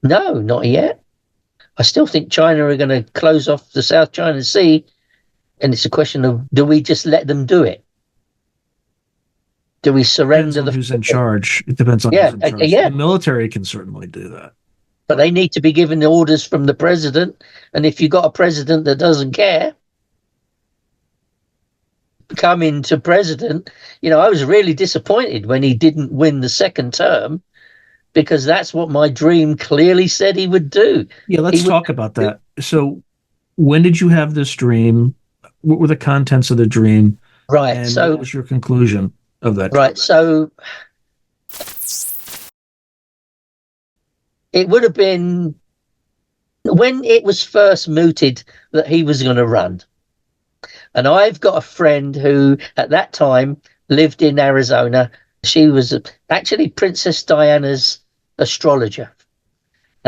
No, not yet. I still think China are going to close off the South China Sea. And it's a question of, do we just let them do it? Do we surrender? Who's in charge? It depends on who's in charge. The military can certainly do that. But they need to be given the orders from the president. And if you've got a president that doesn't care, come into president, I was really disappointed when he didn't win the second term, because that's what my dream clearly said he would do. Yeah, let's talk about that. So when did you have this dream? What were the contents of the dream? Right. And so what was your conclusion of that dream? Right. So it would have been when it was first mooted that he was going to run. And I've got a friend who at that time lived in Arizona. She was actually Princess Diana's astrologer.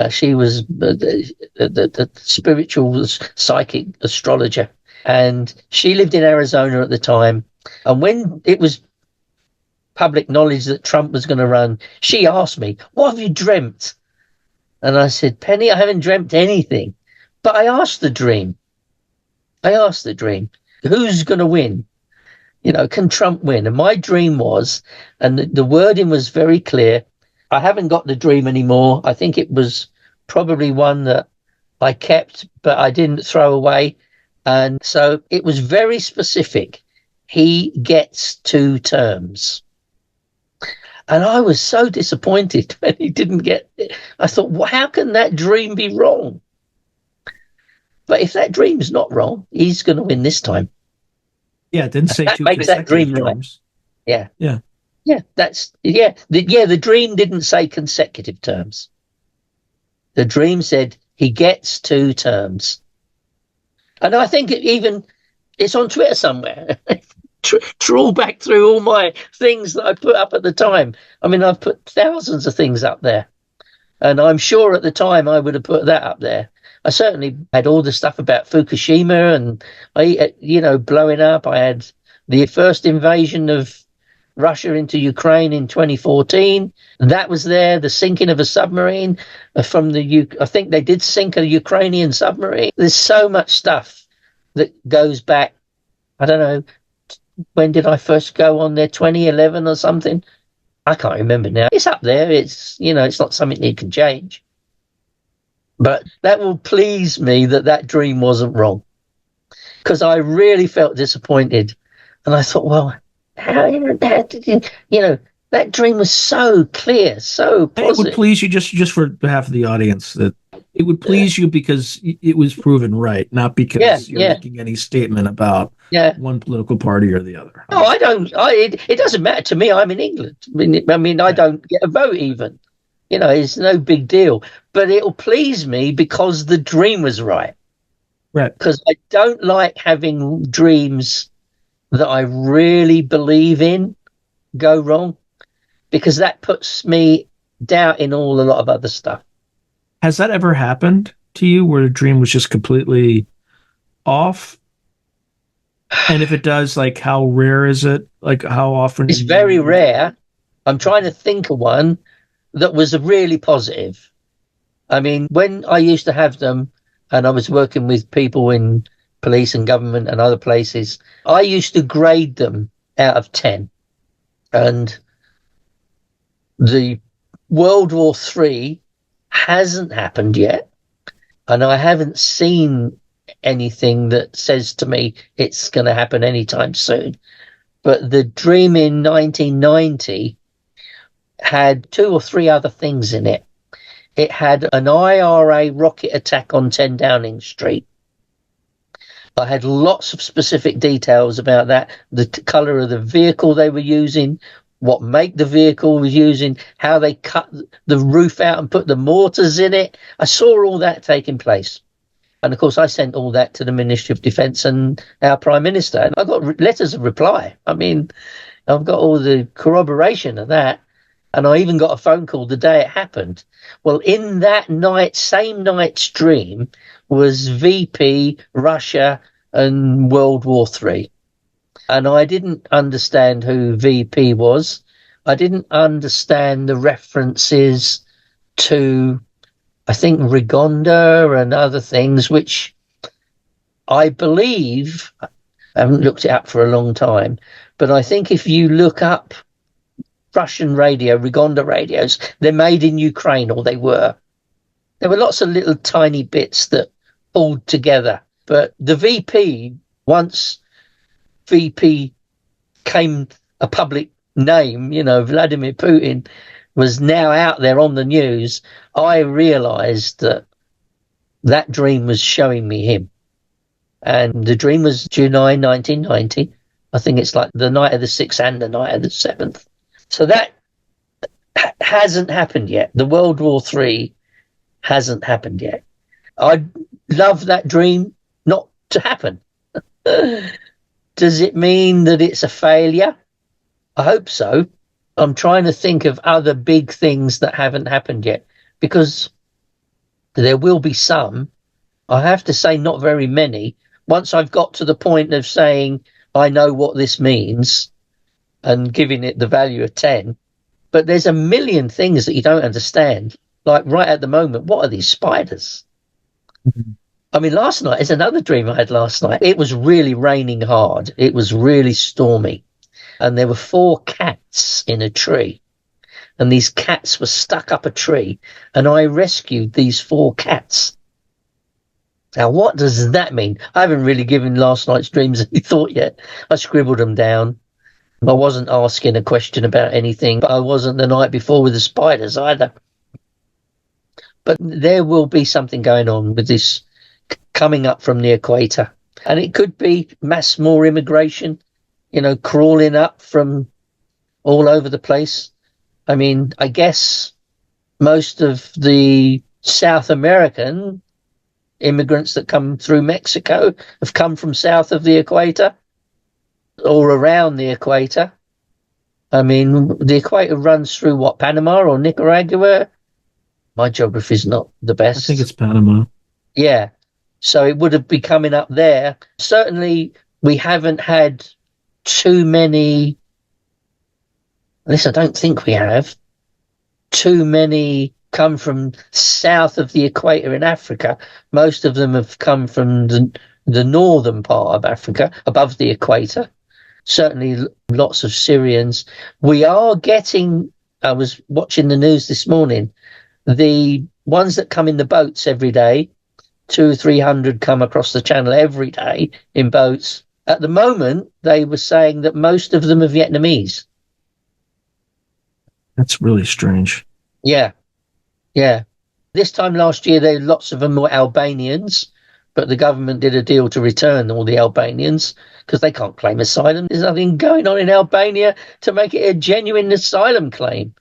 She was the spiritual psychic astrologer. And she lived in Arizona at the time. And when it was public knowledge that Trump was going to run, she asked me, "What have you dreamt?" And I said, "Penny, I haven't dreamt anything. But I asked the dream. Who's going to win? Can Trump win?" And my dream was, and the wording was very clear. I haven't got the dream anymore. I think it was probably one that I kept, but I didn't throw away. And so it was very specific. He gets 2 terms. And I was so disappointed when he didn't get it. I thought, well, how can that dream be wrong? But if that dream's not wrong, he's going to win this time. Yeah, it didn't say that two makes that dream dreams. Right. Yeah. The dream didn't say consecutive terms. The dream said he gets 2 terms. And I think it's on Twitter somewhere. Trawl back through all my things that I put up at the time. I mean, I've put thousands of things up there. And I'm sure at the time I would have put that up there. I certainly had all the stuff about Fukushima and, blowing up. I had the first invasion of Russia into Ukraine in 2014. That was there. The sinking of a submarine from I think they did sink a Ukrainian submarine. There's so much stuff that goes back. I don't know. When did I first go on there? 2011 or something? I can't remember now. It's up there. It's, it's not something you can change. But that will please me that dream wasn't wrong. Because I really felt disappointed. And I thought, well, how did you, that dream was so clear, so positive. It would please you, just for behalf of the audience, that it would please you because it was proven right, not because you're making any statement about one political party or the other. No, I don't. It doesn't matter to me. I'm in England. I mean, I don't get a vote even. It's no big deal. But it'll please me because the dream was right. Right. Because I don't like having dreams that I really believe in go wrong, because that puts me doubting a lot of other stuff. Has that ever happened to you where a dream was just completely off? And if it does, like, how rare is it? Like, how often? It's very rare. I'm trying to think of one that was really positive. I mean, when I used to have them and I was working with people in police and government and other places, I used to grade them out of 10. And the World War III hasn't happened yet. And I haven't seen anything that says to me it's going to happen anytime soon. But the dream in 1990 had 2 or 3 other things in it. It had an IRA rocket attack on 10 Downing Street. I had lots of specific details about that, the colour of the vehicle they were using, what make the vehicle was using, how they cut the roof out and put the mortars in it. I saw all that taking place. And, of course, I sent all that to the Ministry of Defence and our Prime Minister. And I got letters of reply. I mean, I've got all the corroboration of that. And I even got a phone call the day it happened. Well, in that same night's dream was VP, Russia, and World War III. And I didn't understand who VP was. I didn't understand the references to, I think, Rigonda and other things, which I believe, I haven't looked it up for a long time, but I think if you look up Russian radio, Rigonda radios, they're made in Ukraine, or they were. There were lots of little tiny bits that pulled together. But the VP, once VP came a public name, Vladimir Putin was now out there on the news, I realized that dream was showing me him. And the dream was July 1990. I think it's like the night of the 6th and the night of the 7th. So that hasn't happened yet. The World War III hasn't happened yet. I'd love that dream not to happen. Does it mean that it's a failure? I hope so. I'm trying to think of other big things that haven't happened yet, because there will be some. I have to say not very many. Once I've got to the point of saying I know what this means and giving it the value of 10, but there's a million things that you don't understand. Like right at the moment, what are these spiders? Mm-hmm. I mean, last night is another dream I had last night. It was really raining hard. It was really stormy. And there were 4 cats in a tree. And these cats were stuck up a tree. And I rescued these 4 cats. Now, what does that mean? I haven't really given last night's dreams any thought yet. I scribbled them down. I wasn't asking a question about anything, but I wasn't the night before with the spiders either. But there will be something going on with this coming up from the equator. And it could be more immigration, crawling up from all over the place. I mean, I guess most of the South American immigrants that come through Mexico have come from south of the equator or around the equator. I mean, the equator runs through what, Panama or Nicaragua? My geography is not the best. I think it's Panama. Yeah. So it would have been coming up there. Certainly, we haven't had too many, at least I don't think we have, too many come from south of the equator in Africa. Most of them have come from the northern part of Africa, above the equator. Certainly lots of Syrians. We are getting, I was watching the news this morning, the ones that come in the boats every day, 200 or 300 come across the channel every day in boats. At the moment, they were saying that most of them are Vietnamese. That's really strange. Yeah. This time last year, lots of them were Albanians, but the government did a deal to return all the Albanians because they can't claim asylum. There's nothing going on in Albania to make it a genuine asylum claim,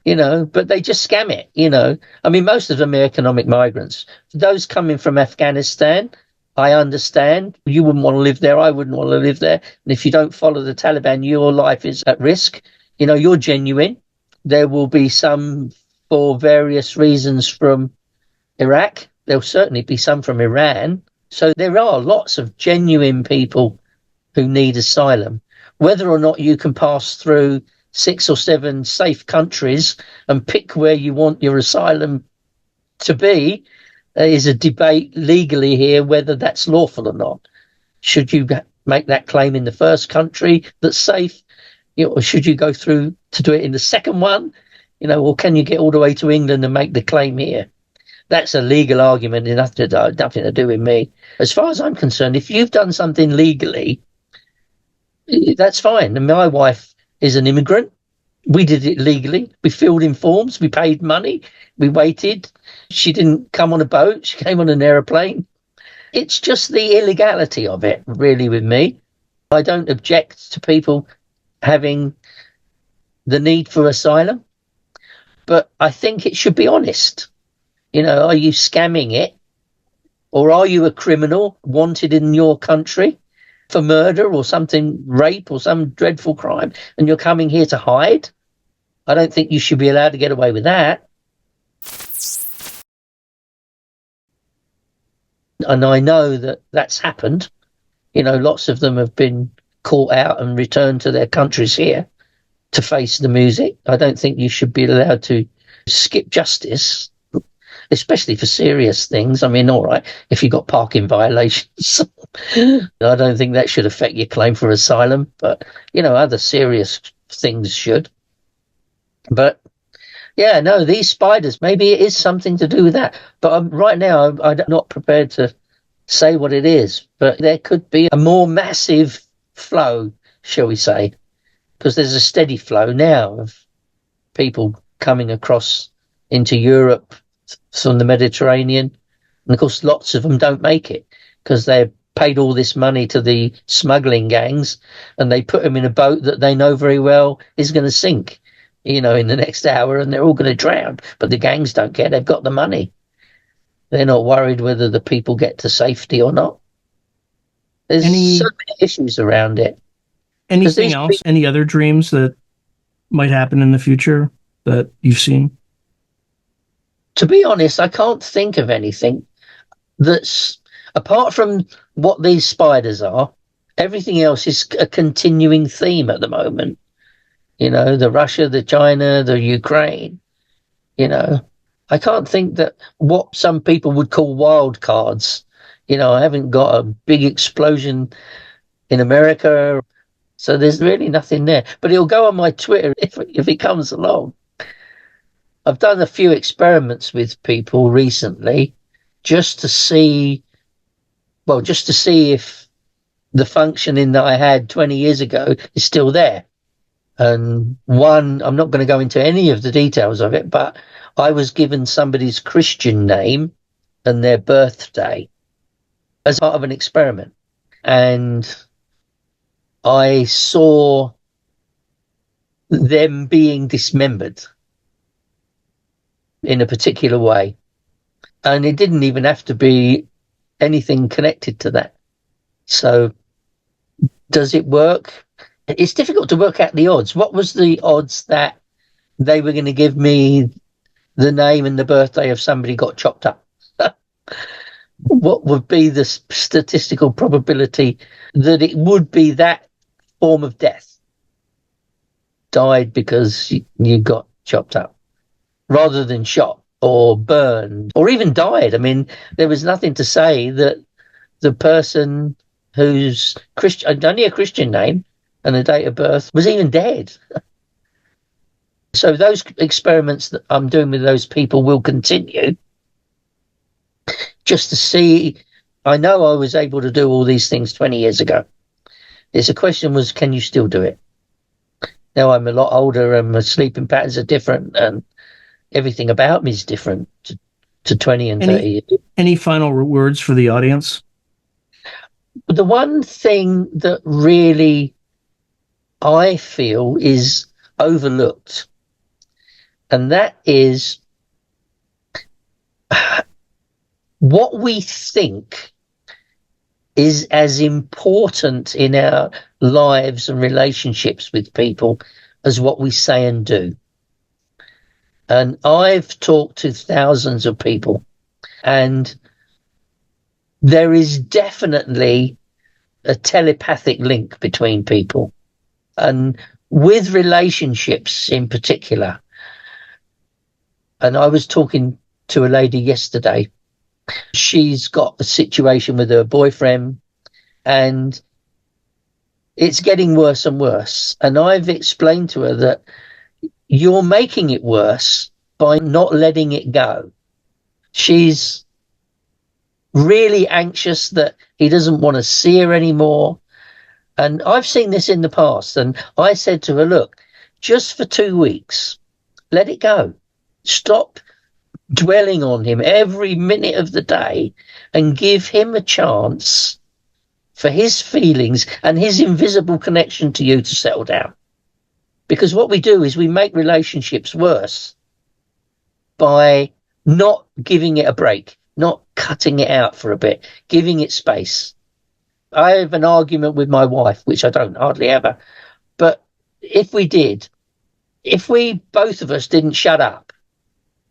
but they just scam it, I mean, most of them are economic migrants. Those coming from Afghanistan, I understand. You wouldn't want to live there. I wouldn't want to live there. And if you don't follow the Taliban, your life is at risk. You're genuine. There will be some for various reasons from Iraq. There'll certainly be some from Iran. So there are lots of genuine people who need asylum. Whether or not you can pass through 6 or 7 safe countries and pick where you want your asylum to be is a debate legally here, whether that's lawful or not. Should you make that claim in the first country that's safe, or should you go through to do it in the second one? Or can you get all the way to England and make the claim here? That's a legal argument, nothing to do with me. As far as I'm concerned, if you've done something legally, that's fine. And my wife is an immigrant. We did it legally. We filled in forms. We paid money. We waited. She didn't come on a boat. She came on an aeroplane. It's just the illegality of it, really, with me. I don't object to people having the need for asylum, but I think it should be honest. Are you scamming it? Or are you a criminal wanted in your country for murder or something, rape or some dreadful crime, and you're coming here to hide? I don't think you should be allowed to get away with that. And I know that that's happened. Lots of them have been caught out and returned to their countries here to face the music. I don't think you should be allowed to skip justice, especially for serious things. I mean, all right, if you've got parking violations, I don't think that should affect your claim for asylum, but, other serious things should. But, yeah, no, these spiders, maybe it is something to do with that. But right now, I'm not prepared to say what it is, but there could be a more massive flow, shall we say, because there's a steady flow now of people coming across into Europe from the Mediterranean. And of course, lots of them don't make it because they've paid all this money to the smuggling gangs and they put them in a boat that they know very well is going to sink, in the next hour, and they're all going to drown. But the gangs don't care. They've got the money. They're not worried whether the people get to safety or not. There's so many issues around it. Anything else? Any other dreams that might happen in the future that you've seen? To be honest, I can't think of anything that's, apart from what these spiders are, everything else is a continuing theme at the moment. The Russia, the China, the Ukraine, I can't think that what some people would call wild cards. I haven't got a big explosion in America, so there's really nothing there. But it'll go on my Twitter if it comes along. I've done a few experiments with people recently just to see if the functioning that I had 20 years ago is still there. And one, I'm not going to go into any of the details of it, but I was given somebody's Christian name and their birthday as part of an experiment. And I saw them being dismembered in a particular way. And it didn't even have to be anything connected to that. So does it work? It's difficult to work out the odds. What was the odds that they were going to give me the name and the birthday of somebody got chopped up? What would be the statistical probability that it would be that form of death? Died because you got chopped up rather than shot or burned or even died. I mean, there was nothing to say that the person whose only a Christian name and a date of birth was even dead. So those experiments that I'm doing with those people will continue, just to see. I know I was able to do all these things 20 years ago. It's a question was, can you still do it? Now I'm a lot older and my sleeping patterns are different and everything about me is different to 20 and 30 years. Any final words for the audience? The one thing that really I feel is overlooked, and that is what we think is as important in our lives and relationships with people as what we say and do. And I've talked to thousands of people, and there is definitely a telepathic link between people. And with relationships in particular, and I was talking to a lady yesterday, she's got a situation with her boyfriend and it's getting worse and worse. And I've explained to her that you're making it worse by not letting it go. She's really anxious that he doesn't want to see her anymore. And I've seen this in the past. And I said to her, look, just for 2 weeks, let it go. Stop dwelling on him every minute of the day and give him a chance for his feelings and his invisible connection to you to settle down. Because what we do is we make relationships worse by not giving it a break, not cutting it out for a bit, giving it space. I have an argument with my wife, which I don't hardly ever. But if we did, if we, both of us, didn't shut up,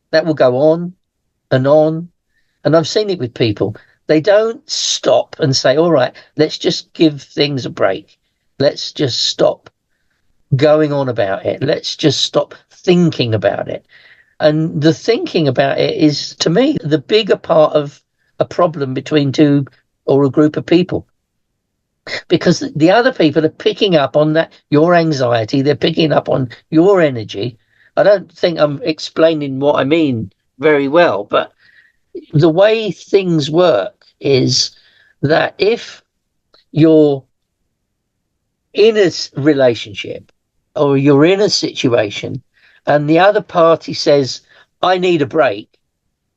that will go on and on. And I've seen it with people. They don't stop and say, all right, let's just give things a break. Let's just stop going on about it. Let's just stop thinking about it. And the thinking about it is, to me, the bigger part of a problem between two or a group of people. Because the other people are picking up on that, your anxiety, they're picking up on your energy. I don't think I'm explaining what I mean very well, but the way things work is that if you're in a relationship or you're in a situation and the other party says, I need a break,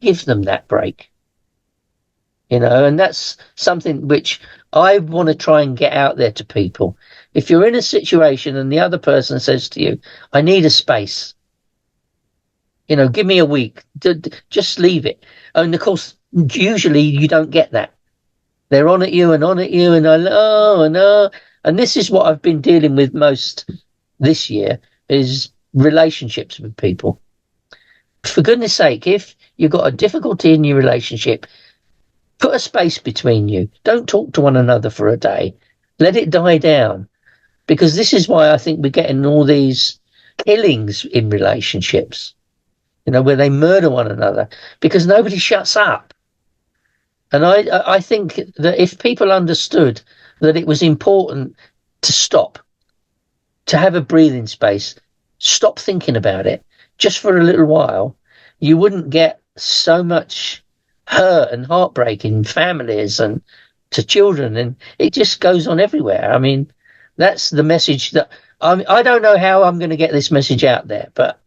give them that break. And that's something which I want to try and get out there to people. If you're in a situation and the other person says to you, I need a space, give me a week, just leave it. And of course, usually you don't get that. They're on at you and and this is what I've been dealing with most this year is relationships with people. For goodness sake, if you've got a difficulty in your relationship, put a space between you. Don't talk to one another for a day. Let it die down. Because this is why I think we're getting all these killings in relationships, where they murder one another, because nobody shuts up. And I think that if people understood that it was important to stop, to have a breathing space, stop thinking about it just for a little while, you wouldn't get so much hurt and heartbreak in families and to children, and it just goes on everywhere. I mean, that's the message that I don't know how I'm going to get this message out there, but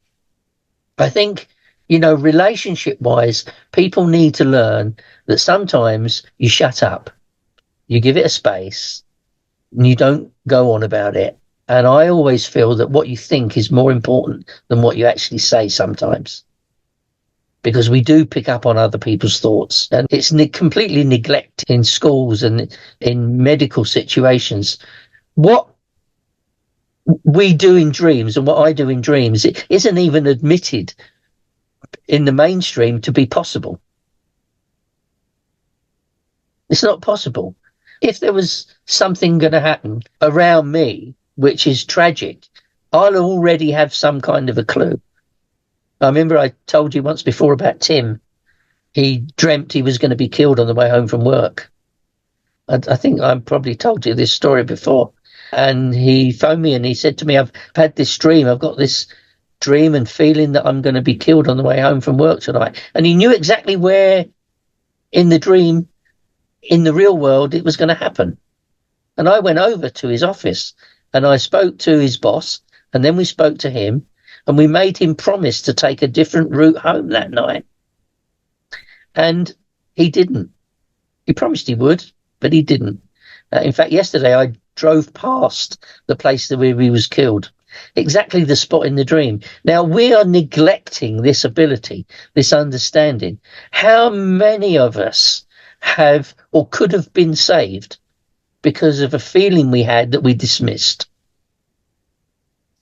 I think, relationship wise, people need to learn that sometimes you shut up, you give it a space, and you don't go on about it. And I always feel that what you think is more important than what you actually say sometimes, because we do pick up on other people's thoughts, and it's completely neglected in schools and in medical situations. What we do in dreams and what I do in dreams, it isn't even admitted in the mainstream to be possible. It's not possible. If there was something going to happen around me, which is tragic, I'll already have some kind of a clue. I remember I told you once before about Tim. He dreamt he was going to be killed on the way home from work. I think I probably told you this story before. And he phoned me and he said to me, I've had this dream. I've got this dream and feeling that I'm going to be killed on the way home from work tonight. And he knew exactly where in the dream, in the real world, it was going to happen. And I went over to his office and I spoke to his boss, and then we spoke to him, and we made him promise to take a different route home that night. And he didn't. He promised he would, but he didn't. In fact, yesterday I drove past the place where he was killed, exactly the spot in the dream. Now, we are neglecting this ability, this understanding. How many of us have or could have been saved because of a feeling we had that we dismissed?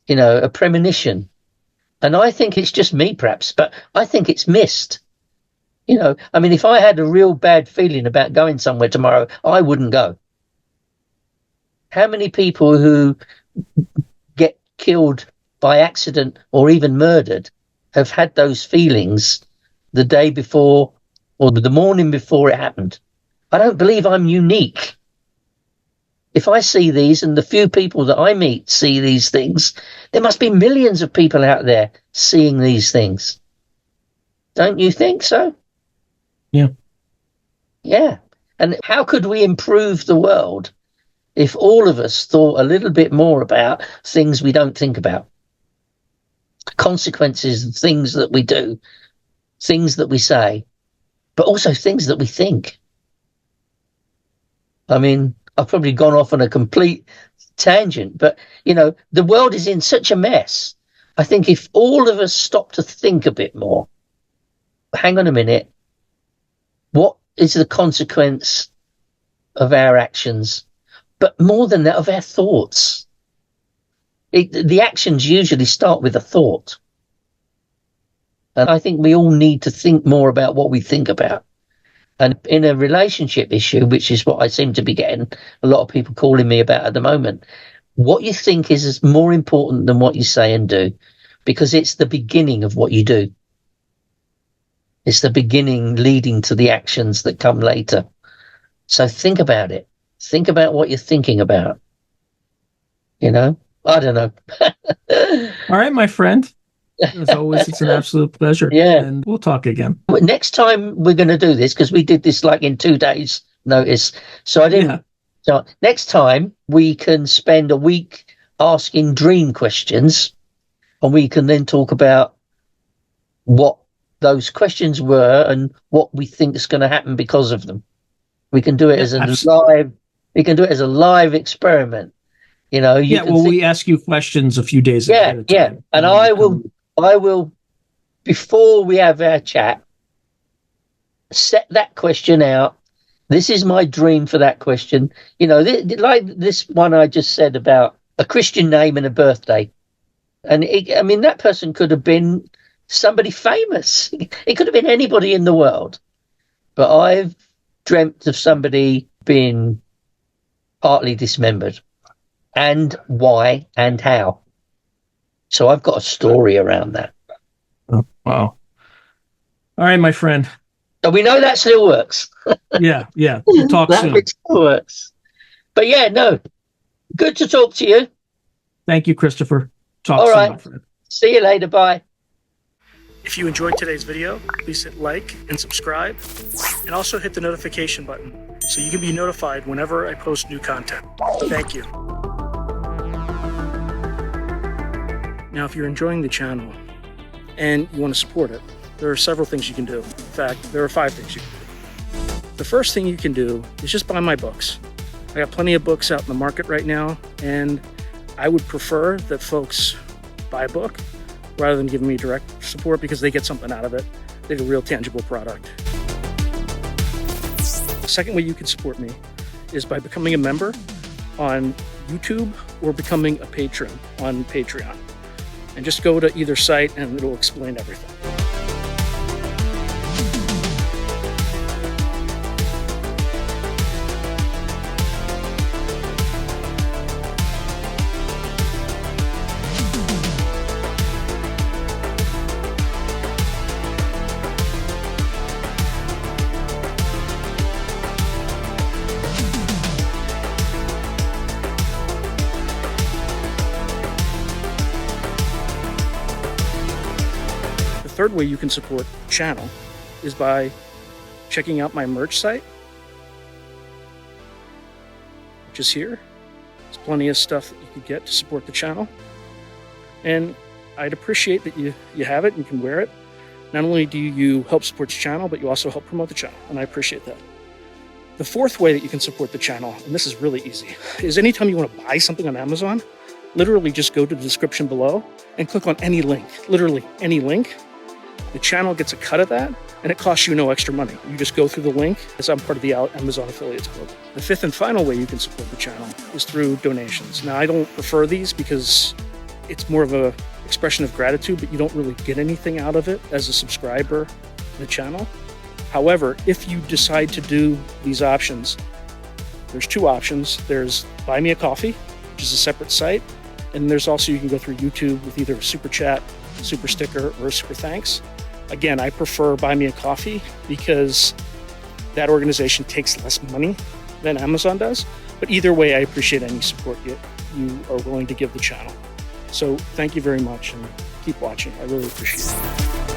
A premonition. And I think it's just me, perhaps, but I think it's missed. I mean, if I had a real bad feeling about going somewhere tomorrow, I wouldn't go. How many people who get killed by accident or even murdered have had those feelings the day before or the morning before it happened? I don't believe I'm unique. If I see these and the few people that I meet see these things, there must be millions of people out there seeing these things. Don't you think so? Yeah. Yeah. And how could we improve the world if all of us thought a little bit more about things we don't think about? Consequences of things that we do, things that we say, but also things that we think. I mean, I've probably gone off on a complete tangent, but, the world is in such a mess. I think if all of us stop to think a bit more, hang on a minute, what is the consequence of our actions? But more than that, of our thoughts. The actions usually start with a thought. And I think we all need to think more about what we think about. And in a relationship issue, which is what I seem to be getting a lot of people calling me about at the moment, what you think is more important than what you say and do, because it's the beginning of what you do. It's the beginning leading to the actions that come later. So think about it. Think about what you're thinking about. I don't know. All right, my friend. As always, it's an absolute pleasure. Yeah. And we'll talk again. Next time we're going to do this, because we did this like in 2 days notice. So I didn't. Yeah. So next time we can spend a week asking dream questions, and we can then talk about what those questions were and what we think is going to happen because of them. We can do it as a live. We can do it as a live experiment. We ask you questions a few days ahead of time. Yeah, and I will, before we have our chat, set that question out. This is my dream for that question. Like this one I just said about a Christian name and a birthday. And that person could have been somebody famous. It could have been anybody in the world. But I've dreamt of somebody being partly dismembered. And why and how. So I've got a story around that. Oh, wow. All right, my friend. So we know that still works. Yeah. We'll talk soon. That still works. But yeah, no. Good to talk to you. Thank you, Christopher. Talk All soon, right. my friend. See you later. Bye. If you enjoyed today's video, please hit like and subscribe, and also hit the notification button so you can be notified whenever I post new content. Thank you. Now, if you're enjoying the channel and you want to support it, there are several things you can do. In fact, there are 5 things you can do. The first thing you can do is just buy my books. I got plenty of books out in the market right now, and I would prefer that folks buy a book rather than giving me direct support, because they get something out of it. They get a real tangible product. The second way you can support me is by becoming a member on YouTube or becoming a patron on Patreon. And just go to either site and it'll explain everything. The third way you can support the channel is by checking out my merch site, which is here. There's plenty of stuff that you can get to support the channel. And I'd appreciate that you have it and you can wear it. Not only do you help support the channel, but you also help promote the channel, and I appreciate that. The fourth way that you can support the channel, and this is really easy, is anytime you want to buy something on Amazon, literally just go to the description below and click on any link, literally any link. The channel gets a cut of that, and it costs you no extra money. You just go through the link, as I'm part of the Amazon Affiliates Club. The fifth and final way you can support the channel is through donations. Now, I don't prefer these because it's more of an expression of gratitude, but you don't really get anything out of it as a subscriber to the channel. However, if you decide to do these options, there's 2 options. There's Buy Me a Coffee, which is a separate site, and there's also, you can go through YouTube with either a super chat, super sticker, or a super thanks. Again, I prefer Buy Me a Coffee because that organization takes less money than Amazon does. But either way, I appreciate any support you are willing to give the channel. So thank you very much, and keep watching. I really appreciate it.